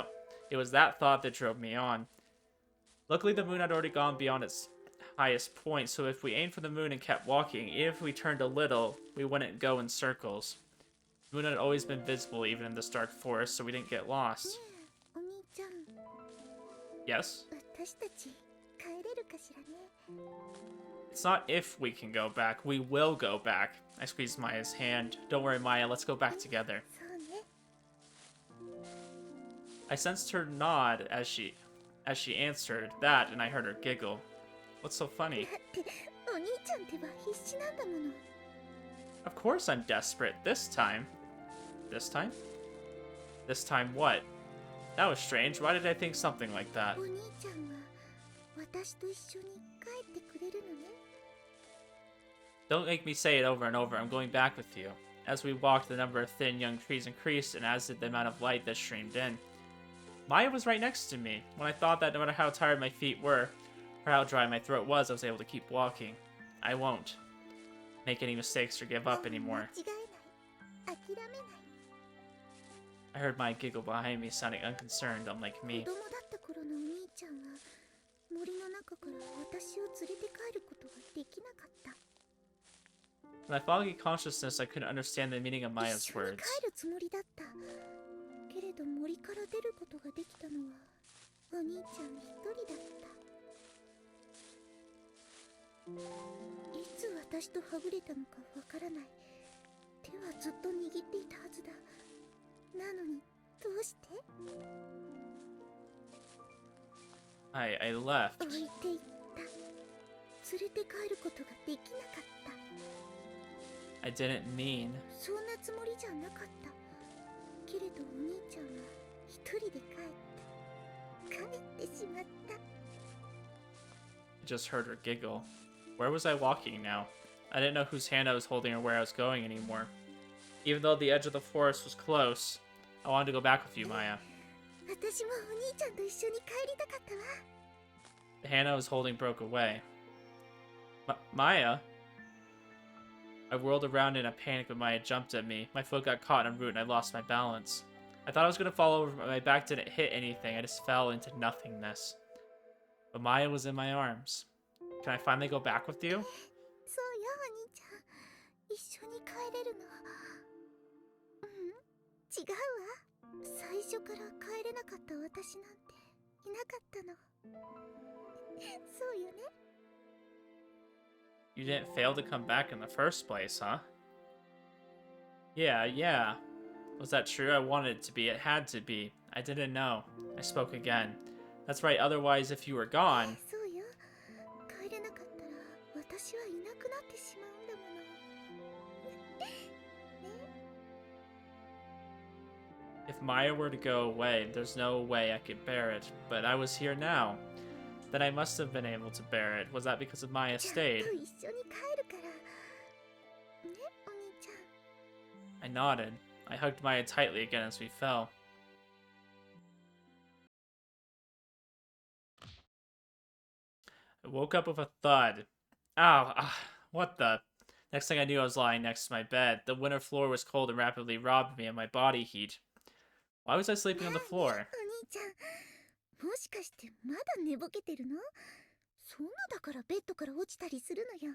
it was that thought that drove me on. Luckily, the moon had already gone beyond its highest point, so if we aimed for the moon and kept walking, even if we turned a little, we wouldn't go in circles. The moon had always been visible even in this dark forest, so we didn't get lost. お兄ちゃん、 Yes? 私たち帰れるかしらね。 It's not if we can go back, we will go back. I squeezed Maya's hand. Don't worry, Maya, let's go back together. そうね。 I sensed her nod as she answered that, and I heard her giggle. What's so funny? だってお兄ちゃんってば必死なんだもの。 Of course I'm desperate. This time. This time? This time what? That was strange. Why did I think something like that? お兄ちゃんは私と一緒に帰ってくれるのね。 Don't make me say it over and over. I'm going back with you. As we walked, the number of thin young trees increased, and as did the amount of light that streamed in. Maya was right next to me. When I thought that no matter how tired my feet were, or how dry my throat was, I was able to keep walking. I won't make any mistakes or give up 間違 anymore. えない。諦めない。 I heard Maya giggle behind me, sounding unconcerned, unlike 子 me. 供だった頃のお兄ちゃんは森の中から私を連れて帰ることができなかった。 In my foggy consciousness, I couldn't understand the meaning of 一 Maya's 緒に words. 帰るつもりだった。けれど森から出ることができたのはお兄ちゃん一人だった。いつ私とはぐれたのかわからない。手はずっと握っていたはずだ。なのにどうして I left. 置いていった。連れて帰ることができなかった。 I didn't mean. そんなつもりじゃなかった。けれどお兄ちゃんは一人で帰った。帰ってしまった。 I just heard her giggle. Where was I walking now? I didn't know whose hand I was holding or where I was going anymore. Even though the edge of the forest was close, I wanted to go back with you, Maya. 私もお兄ちゃんと一緒に帰りたかったわ。 The hand I was holding broke away. Maya? I whirled around in a panic, but Maya jumped at me. My foot got caught in a root and I lost my balance. I thought I was going to fall over, but my back didn't hit anything. I just fell into nothingness. But Maya was in my arms. Can I finally go back with you? そうよお兄ちゃん。一緒に帰れるの。違うわ。最初から帰れなかった私なんていなかったの。そうよね。 You didn't fail to come back in the first place, huh? Yeah. Was that true? I wanted it to be. It had to be. I didn't know. I spoke again. That's right, otherwise if you were gone... そうよ。帰れなかったら私はいなくなってしまうんだもの。ね。 If Maya were to go away, there's no way I could bear it. But I was here now. Then I must have been able to bear it. Was that because of Maya ちゃん stayed? と一緒に帰るから。ね、お I nodded. I hugged Maya tightly again as we fell. I woke up with a thud. Ow, what the? Next thing I knew, I was lying next to my bed. The winter floor was cold and rapidly robbed me of my body heat. Why was I sleeping on the floor? お兄ちゃん、もしかしてまだ寝ぼけてるの？そんなだからベッドから落ちたりするのよ。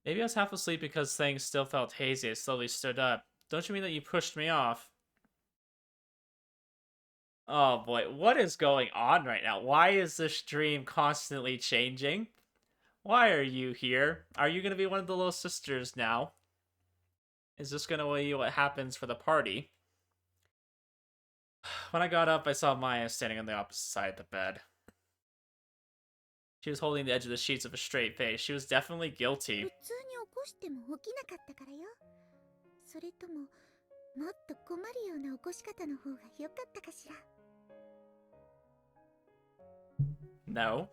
Maybe I was half asleep because things still felt hazy. I slowly stood up. Don't you mean that you pushed me off? Oh boy, what is going on right now? Why is this dream constantly changing? Why are you here? Are you going to be one of the little sisters now? Is this going to be what happens for the party? When I got up, I saw Maya standing on the opposite side of the bed. She was holding the edge of the sheets with a straight face. She was definitely 普 guilty. 通に起こしても起きなかったからよ。それとももっと困るような起こし方の方が良かったかしら。 No.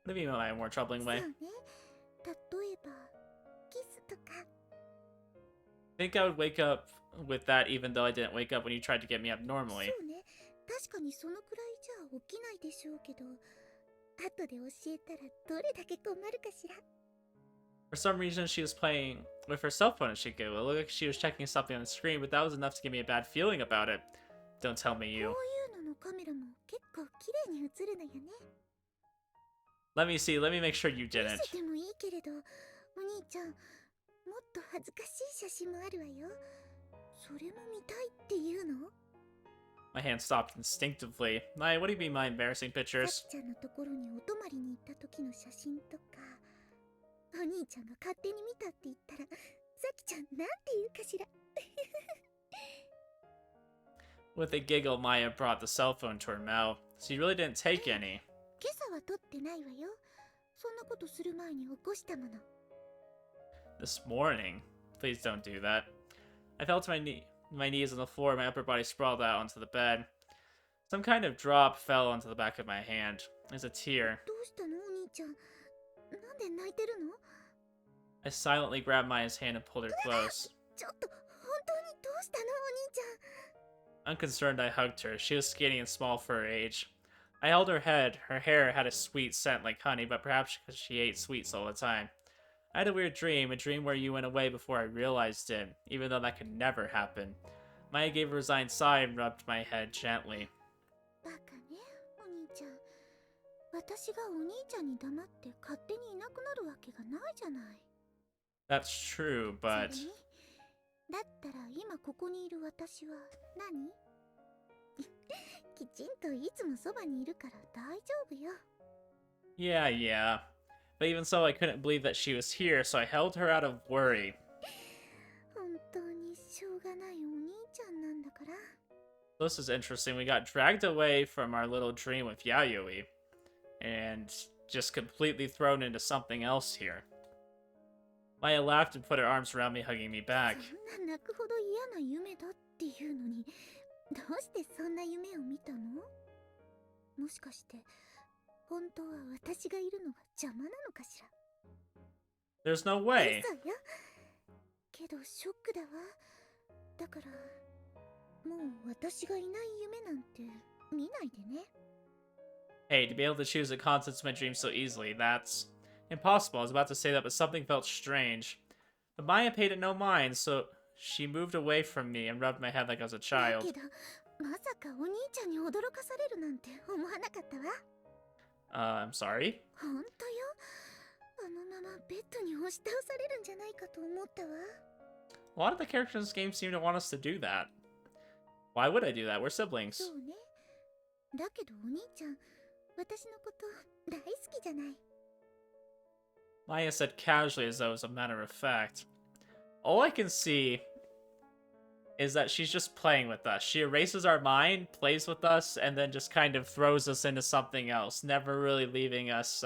What do you mean by a more troubling そう way? ね。例えばキスとか。 I think I would wake up with that even though I didn't wake up when you tried to get me up そ normally. うね。確かにそのくらいじゃ起きないでしょうけど、後で教えたらどれだけ困るかしら。 For some reason, she was playing with her cell phone and she giggled. It looked like she was checking something on the screen, but that was enough to give me a bad feeling about it. Don't tell me こ you. ういうののカメラも結構綺麗に映るのよね。 Let me see. Let me make sure you 見 didn't. せてもいいけれど、お兄ちゃん、もっと恥ずかしい写真もあるわよ。それも見たいっていうの？ My hand stopped instinctively. Maya, what do you mean by embarrassing さ pictures? きちゃんのところにお泊まりに行った時の写真とか、お兄ちゃんが勝手に見たって言ったら、さきちゃんなんて言うかしら。 With a giggle, Maya brought the cell phone to her mouth. She really didn't take any. 今朝は撮ってないわよ。そんなことする前に起こしたもの。 This morning? Please don't do that. I fell to my knees on the floor, my upper body sprawled out onto the bed. Some kind of drop fell onto the back of my hand. There's a tear. どうしたのお兄ちゃん。なんで泣いてるの？ I silently grabbed Maya's hand and pulled her close. ちょっと、本当にどうしたのお兄ちゃん。 Unconcerned, I hugged her. She was skinny and small for her age. I held her head. Her hair had a sweet scent like honey, but perhaps because she ate sweets all the time. I had a weird dream, a dream where you went away before I realized it, even though that could never happen. Maya gave a resigned sigh and rubbed my head gently. バカね、お兄ちゃん。私がお兄ちゃんに黙って勝手にいなくなるわけがないじゃない。 That's true, そ but... れに、だったら今ここにいる私は何？きちんといつもそばにいるから大丈夫よ。 Yeah. But even so, I couldn't believe that she was here, so I held her out of worry. 本当にしょうがないお兄ちゃんなんだから。 This is interesting. We got dragged away from our little dream with Yayoi, and just completely thrown into something else here. Maya laughed and put her arms around me, hugging me back. そんな泣くほど嫌な夢だっていうのに、どうしてそんな夢を見たの？もしかして本当は私がいるのが邪魔なのかしら。 There's no way. 嘘よ。けどショックだわ。だからもう私がいない夢なんて見ないでね。 Hey, to be able to choose a constant to my dreams so easily, that's impossible. I was about to say that, but something felt strange. But Maya paid it no mind, so she moved away from me and rubbed my head like I was a だ child. けどまさかお兄ちゃんに驚かされるなんて思わなかったわ。 I'm sorry? ほんとよ。あのままベッドに押し倒されるんじゃないかと思ったわ。 A lot of the characters in this game seem to want us to do that. Why would I do that? We're そ siblings. うね。だけどお兄ちゃん、私のこと大好きじゃない。 Maya said casually as though it was a matter of fact. All I can see is that she's just playing with us. She erases our mind, plays with us, and then just kind of throws us into something else, never really leaving us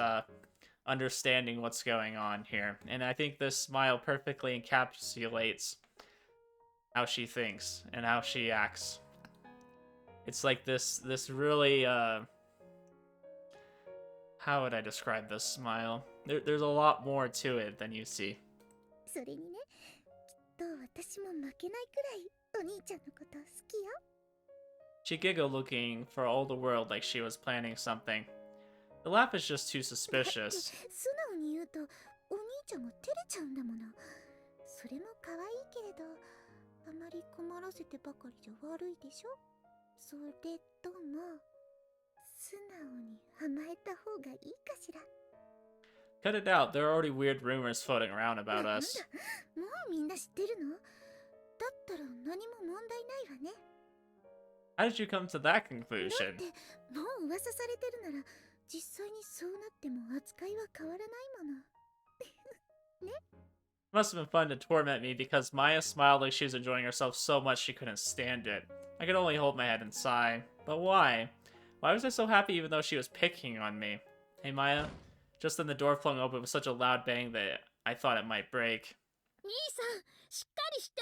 understanding what's going on here. And I think this smile perfectly encapsulates how she thinks and how she acts. It's like this really how would I describe this smile? There's a lot more to it than you see. それにね、きっと私も負けないくらいお兄ちゃんのこと好きよ。 She giggled, looking for all the world like she was planning something. The laugh is just too だって suspicious. 素直に言うとお兄ちゃんが照れちゃうんだもの。それも可愛いけれどあまり困らせてばかりじゃ悪いでしょ。それとも素直に甘えた方がいいかしら。 Cut it out, there are already weird rumors floating around about なんだ us. もうみんな知ってるの？だったら何も問題ないわね。 How did you come to that だっ conclusion? てもう噂されてるなら実際にそうなっても扱いは変わらないもの。 Must have been fun to torment me because Maya smiled like she was enjoying herself so much she couldn't stand it. I could only hold my head and sigh. But why? Why was I so happy even though she was picking on me? Hey Maya? Just then the door flung open with such a loud bang that I thought it might break. 兄さんしっかりして。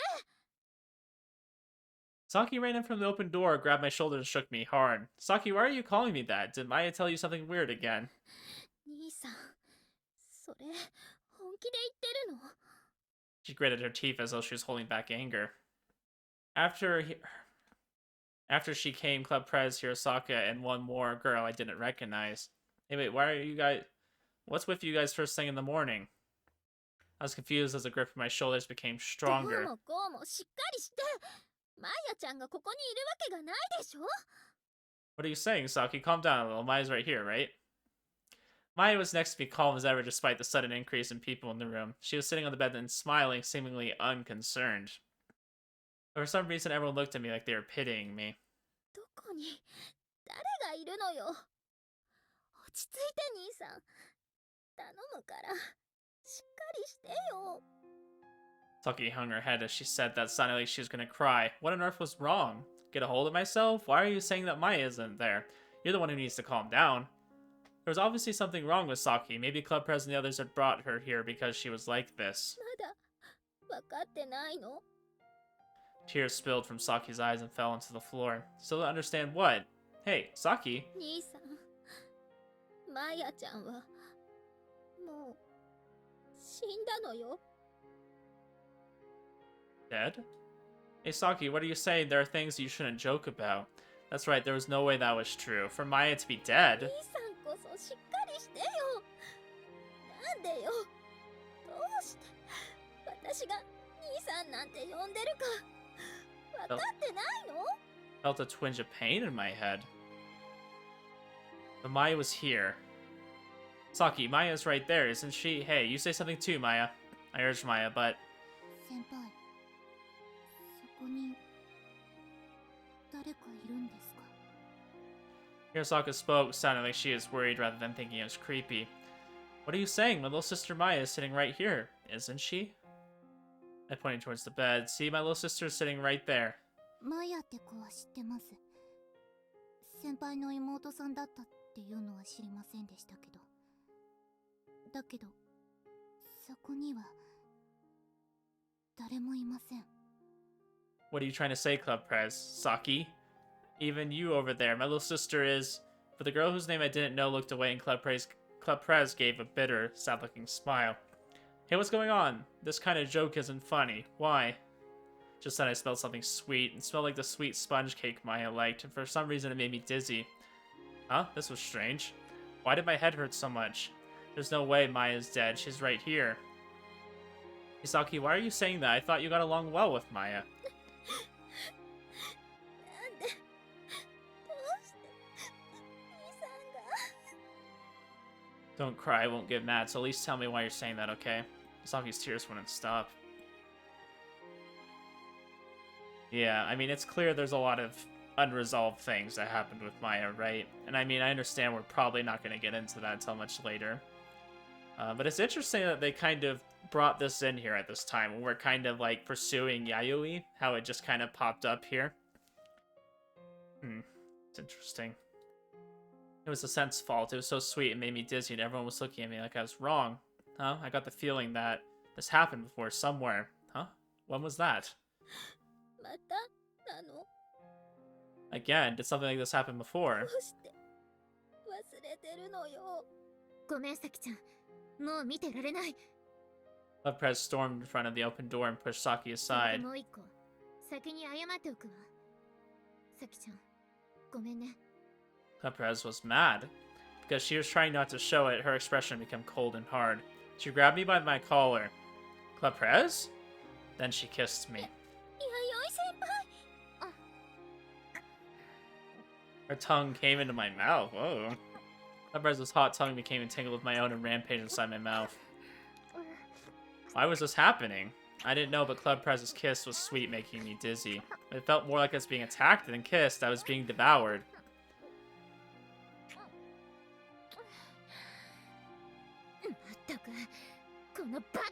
Saki ran in from the open door, grabbed my shoulder and shook me hard. Saki, why are you calling me that? Did Maya tell you something weird again? 兄さんそれ本気で言ってるの？ She gritted her teeth as though she was holding back anger. After she came Club Prez, Hirosaka, and one more girl I didn't recognize. Hey, wait, why are you guys... What's with you guys first thing in the morning? I was confused as the grip of my shoulders became どう stronger. もこうもしっかりして。マヤちゃんがここにいるわけがないでしょ。 What are you saying, Saki? Calm down a little. Maya's right here, right? Maya was next to me, calm as ever despite the sudden increase in people in the room. She was sitting on the bed and smiling, seemingly unconcerned. But for some reason, everyone looked at me like they were pitying me. どこに誰がいるのよ。落ち着いて兄さん。頼むからしっかりしてよ。 Saki hung her head as she said that, sounded like she was gonna cry. What on earth was wrong? Get a hold of myself? Why are you saying that Maya isn't there? You're the one who needs to calm down. There was obviously something wrong with Saki. Maybe Club Prez and the others had brought her here because she was like this. まだ分かってないの？ Tears spilled from Saki's eyes and fell onto the floor. Still don't understand what? Hey, Saki. 兄さん、マヤちゃんはもう死んだのよ。 Dead? Hey, Saki, what are you saying? There are things you shouldn't joke about. That's right, there was no way that was true. For Maya to be 兄 dead? さんこそしっかりしてよ。なんでよ。どうして私が兄さんなんて呼んでるか分かってないの？ Felt a twinge of pain in my head. But Maya was here. Saki, Maya's right there, isn't she? Hey, you say something too, Maya. I urged Maya, but 先輩そこに誰かいるんですか？ Hirosaka spoke, sounding like she was worried rather than thinking it was creepy. What are you saying? My little sister Maya is sitting right here, isn't she? I pointed towards the bed. See, my little sister is sitting right there. マヤって子は知ってます。先輩の妹さんだったっていうのは知りませんでしたけど。だけどそこには誰もいません。 What are you trying to say, Club Prez? Saki? Even you over there. My little sister is... But the girl whose name I didn't know looked away and Club Prez gave a bitter, sad-looking smile. Hey, what's going on? This kind of joke isn't funny. Why? Just then I smelled something sweet. It smelled like the sweet sponge cake Maya liked, and for some reason it made me dizzy. Huh? This was strange. Why did my head hurt so much? There's no way Maya's dead. She's right here. Isaki, why are you saying that? I thought you got along well with Maya. なんでどうして兄さんが。 Don't cry, I won't get mad, so at least tell me why you're saying that, okay? Isaki's tears wouldn't stop. Yeah, I mean, it's clear there's a lot of unresolved things that happened with Maya, right? And I mean, I understand we're probably not going to get into that until much later. But it's interesting that they kind of brought this in here at this time, when we're kind of, like, pursuing Yayoi, how it just kind of popped up here. It's interesting. It was the scent's fault. It was so sweet, it made me dizzy, and everyone was looking at me like I was wrong. Huh? I got the feeling that this happened before somewhere. Huh? When was that? またなの？ Again, did something like this happen ど before? うして忘れてるのよ。ごめんさきちゃん、もう見てられない。Club Prez stormed in front of the open door and pushed Saki それ aside. ともう一個先に謝っておくわ。さきちゃんごめんね。 Club Prez was mad. Because she was trying not to show it, her expression became cold and hard. She grabbed me by my collar. Club Prez? Then she kissed me. 弥生先輩 Her tongue came into my mouth. Whoa. Club Prez's hot tongue became entangled with my own and rampaged inside my mouth. Why was this happening? I didn't know, but Club Prez's kiss was sweet, making me dizzy. It felt more like I was being attacked than kissed. I was being devoured. まったくこのバカ。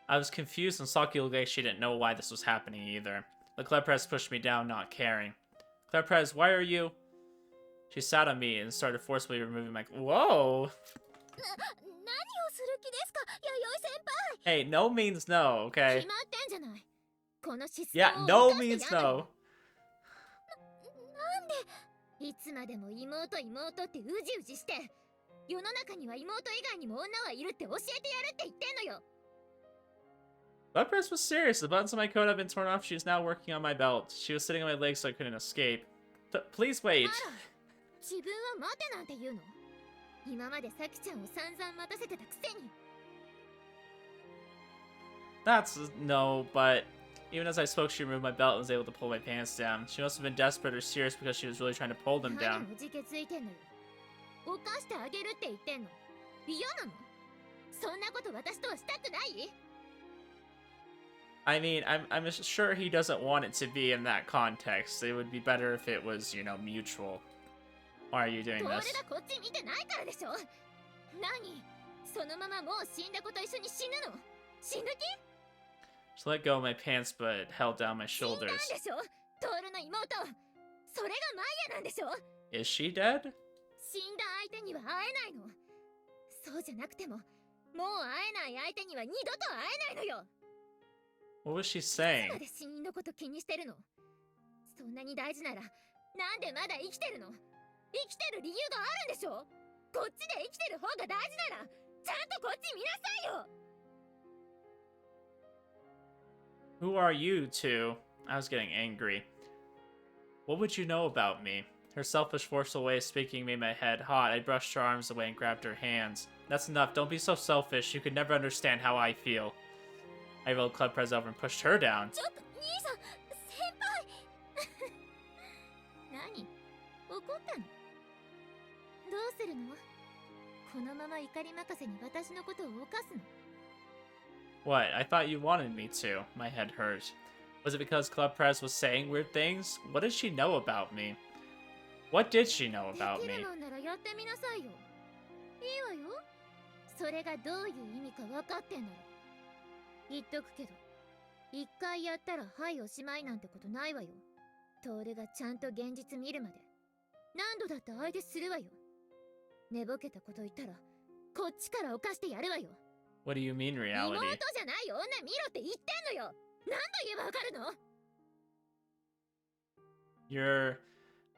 I was confused, and Saki looked like she didn't know why this was happening either. The Club Prez pushed me down, not caring. Club Prez, why are you... She sat on me and started forcibly removing my... Whoa! 何をする気ですか弥生先輩 Hey, no means no, okay? 決まってんじゃない。このシステ Yeah, ムを no 犯して means やんの no. よ。いつまでも妹妹ってうじうじして世の中には妹以外にも女はいるって教えてやるって言ってんのよ。 Club Prez was serious. The buttons on my coat had been torn off. She was now working on my belt. She was sitting on my legs so I couldn't escape. Please wait. あら自分は待てなんて言うの。今までさきちゃんを散々待たせてたくせに。 That's... no, but... Even as I spoke, she removed my belt and was able to pull my pants down. She must have been desperate or serious because she was really trying to pull them 何 down. もじけついてんのよ。犯してあげるって言ってんの。嫌なの？そんなこと私とはしたくない？ I mean, I'm sure he doesn't want it to be in that context. It would be better if it was, you know, mutual. Why are you ト doing ールが this? こっち見てないからでしょ。何？そのままもう死んだ子と一緒に死ぬの？死ぬ気？ She let go of my pants but held down my 死んだん shoulders. でしょ？トールの妹。それがマイヤなんでしょ？ Is she dead? 死んだ相手には会えないの。そうじゃなくても、もう会えない相手には二度と会えないのよ。 What was she いつま saying? で死因のこと気にしてるの？そんなに大事なら、なんでまだ生きてるの？生きてる理由があるんでしょ？こっちで生きてる方が大事なら、ちゃんとこっち見なさいよ。 Who are you two? I was getting angry. What would you know about me? Her selfish, forceful way of speaking made my head hot. I brushed her arms away and grabbed her hands. That's enough. Don't be so selfish. You could never understand how I feel. I rolled Club Prez over and pushed her down. ちょっと兄さん先輩何？怒ったの？どうするの？このまま怒り任せに私のことを犯すの？ What? I thought you wanted me to. My head hurt. Was it because Club Prez was saying weird things? What did she know about me? What did she know で about き me? るもんならやってみなさいよ。いいわよ。それがどういう意味か分かってんなら。言っとくけど、一回やったらはいおしまいなんてことないわよ。トールがちゃんと現実見るまで。何度だって相手するわよ。寝ぼけたこと言ったら、こっちから犯してやるわよ。 What do you mean 妹 reality? じゃない女見ろって言ってんのよ。何度言えばわかるの？ You're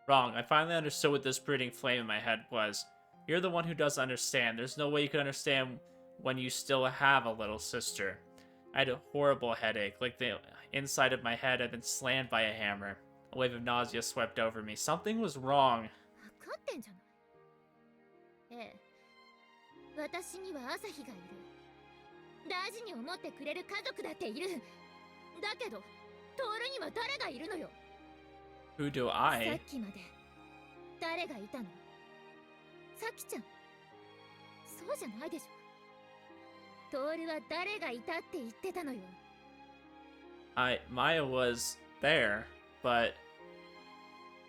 wrong. I finally understood what this brooding flame in my head was. You're the one who doesn't understand. There's no way you can understand when you still have a little sister. I had a horrible headache, like the inside of my head had been slammed by a hammer. A wave of nausea swept over me. Something was wrong. 分かってんじゃない。ええ。私には朝日がいる。大事に思ってくれる家族だっている。だけど、トールには誰がいるのよ。 Who do さ I? っきまで誰がいたの？さきちゃん。そうじゃないでしょ。トールは誰がいたって言ってたのよ。Maya was there, but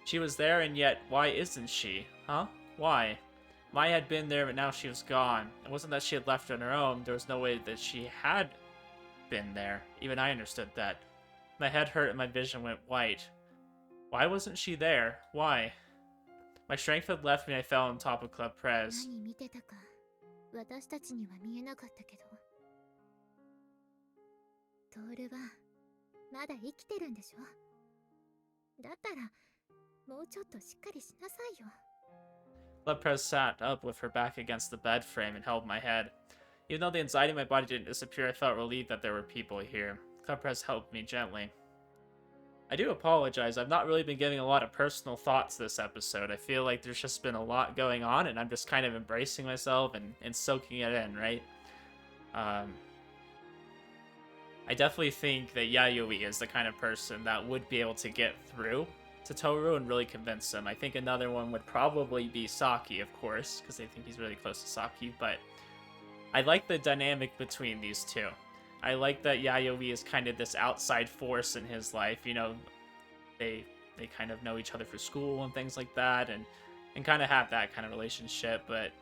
she was there and yet why isn't she? Huh? Why? Maya had been there but now she was gone. It wasn't that she had left on her own. There was no way that she had been there. Even I understood that. My head hurt and my vision went white. Why wasn't she there? Why? My strength had left me and I fell on top of Club Prez. 何見てたか私たちには見えなかったけど、トールはまだ生きてるんでしょ。だったらもうちょっとしっかりしなさいよ。 Club Prez sat up with her back against the bed frame and held my head. Even though the anxiety in my body didn't disappear, I felt relieved that there were people here. Club Press helped me gently. I do apologize. I've not really been giving a lot of personal thoughts this episode. I feel like there's just been a lot going on, and I'm just kind of embracing myself and soaking it in, right? I definitely think that Yayoi is the kind of person that would be able to get through to Toru and really convince him. I think another one would probably be Saki, of course, because I think he's really close to Saki, but I like the dynamic between these two. I like that Yayoi is kind of this outside force in his life. You know, they kind of know each other through school and things like that, and kind of have that kind of relationship. But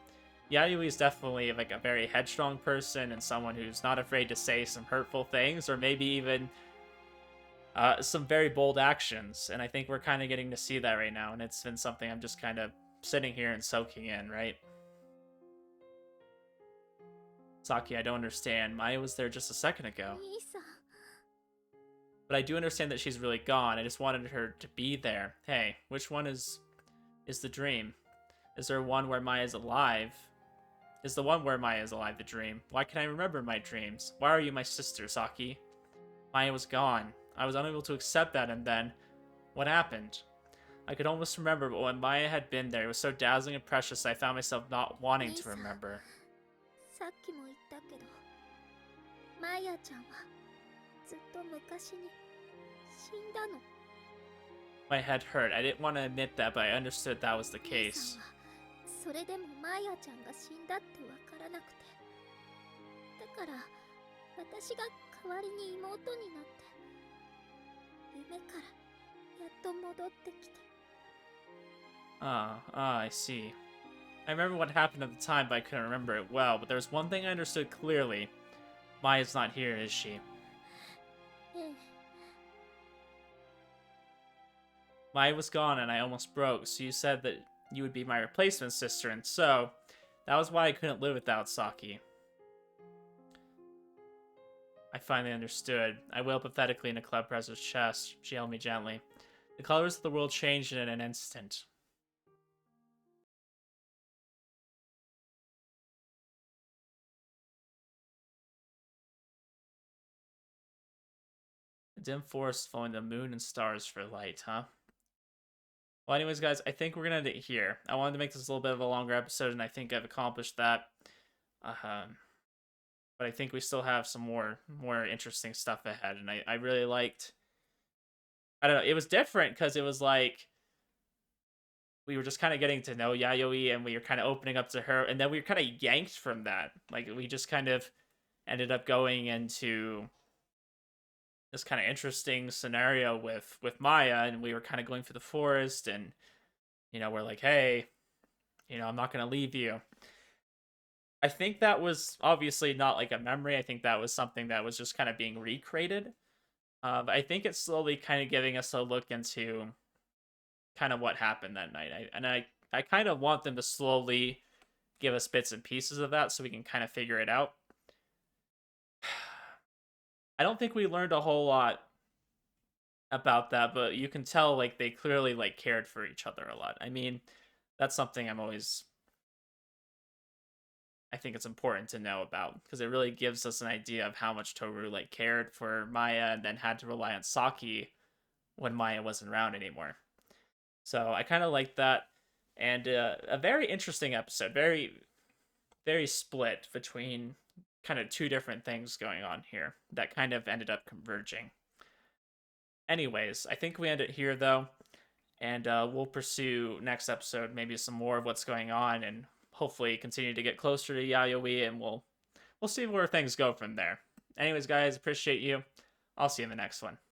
Yayoi is definitely like a very headstrong person and someone who's not afraid to say some hurtful things or maybe even some very bold actions. And I think we're kind of getting to see that right now, and it's been something I'm just kind of sitting here and soaking in, right? Saki, I don't understand. Maya was there just a second ago. 兄さん But I do understand that she's really gone. I just wanted her to be there. Hey, which one is the dream? Is there one where Maya's alive? Is the one where Maya is alive the dream? Why can't I remember my dreams? Why are you my sister, Saki? Maya was gone. I was unable to accept that, and then... what happened? I could almost remember, but when Maya had been there, it was so dazzling and precious that I found myself not wanting to remember. さっきも言ったけどマヤちゃんはずっと昔に死んだの My head hurt. I didn't want to admit that, but I understood that was the 兄 case. さんはそれでもマヤちゃんが死んだってわからなくてだから私が代わりに妹になって夢からやっと戻ってきて I see. I remember what happened at the time, but I couldn't remember it well. But there was one thing I understood clearly. Maya's not here, is she? ええ Maya was gone and I almost broke, so you said that you would be my replacement sister, and so that was why I couldn't live without Saki. I finally understood. I wailed pathetically into Club Prez's chest. She held me gently. The colors of the world changed in an instant. A dim forest following the moon and stars for light, huh? Well, anyways, guys, I think we're going to end it here. I wanted to make this a little bit of a longer episode, and I think I've accomplished that. But I think we still have some more interesting stuff ahead, and I really liked... I don't know, it was different, because it was like... we were just kind of getting to know Yayoi, and we were kind of opening up to her, and then we were kind of yanked from that. Like, we just kind of ended up going into this kind of interesting scenario with Maya, and we were kind of going through the forest, and, you know, we're like, hey, you know, I'm not going to leave you. I think that was obviously not like a memory. I think that was something that was just kind of being recreated. But I think it's slowly kind of giving us a look into kind of what happened that night. I kind of want them to slowly give us bits and pieces of that so we can kind of figure it out. I don't think we learned a whole lot about that, but you can tell like they clearly like cared for each other a lot. I mean, that's something I think it's important to know about, because it really gives us an idea of how much Toru like cared for Maya and then had to rely on Saki when Maya wasn't around anymore. So I kind of like that, and a very interesting episode, very very split between kind of two different things going on here that kind of ended up converging. Anyways, I think we end it here though, and we'll pursue next episode maybe some more of what's going on, and hopefully continue to get closer to Yayoi, and we'll see where things go from there. Anyways, guys, appreciate you. I'll see you in the next one.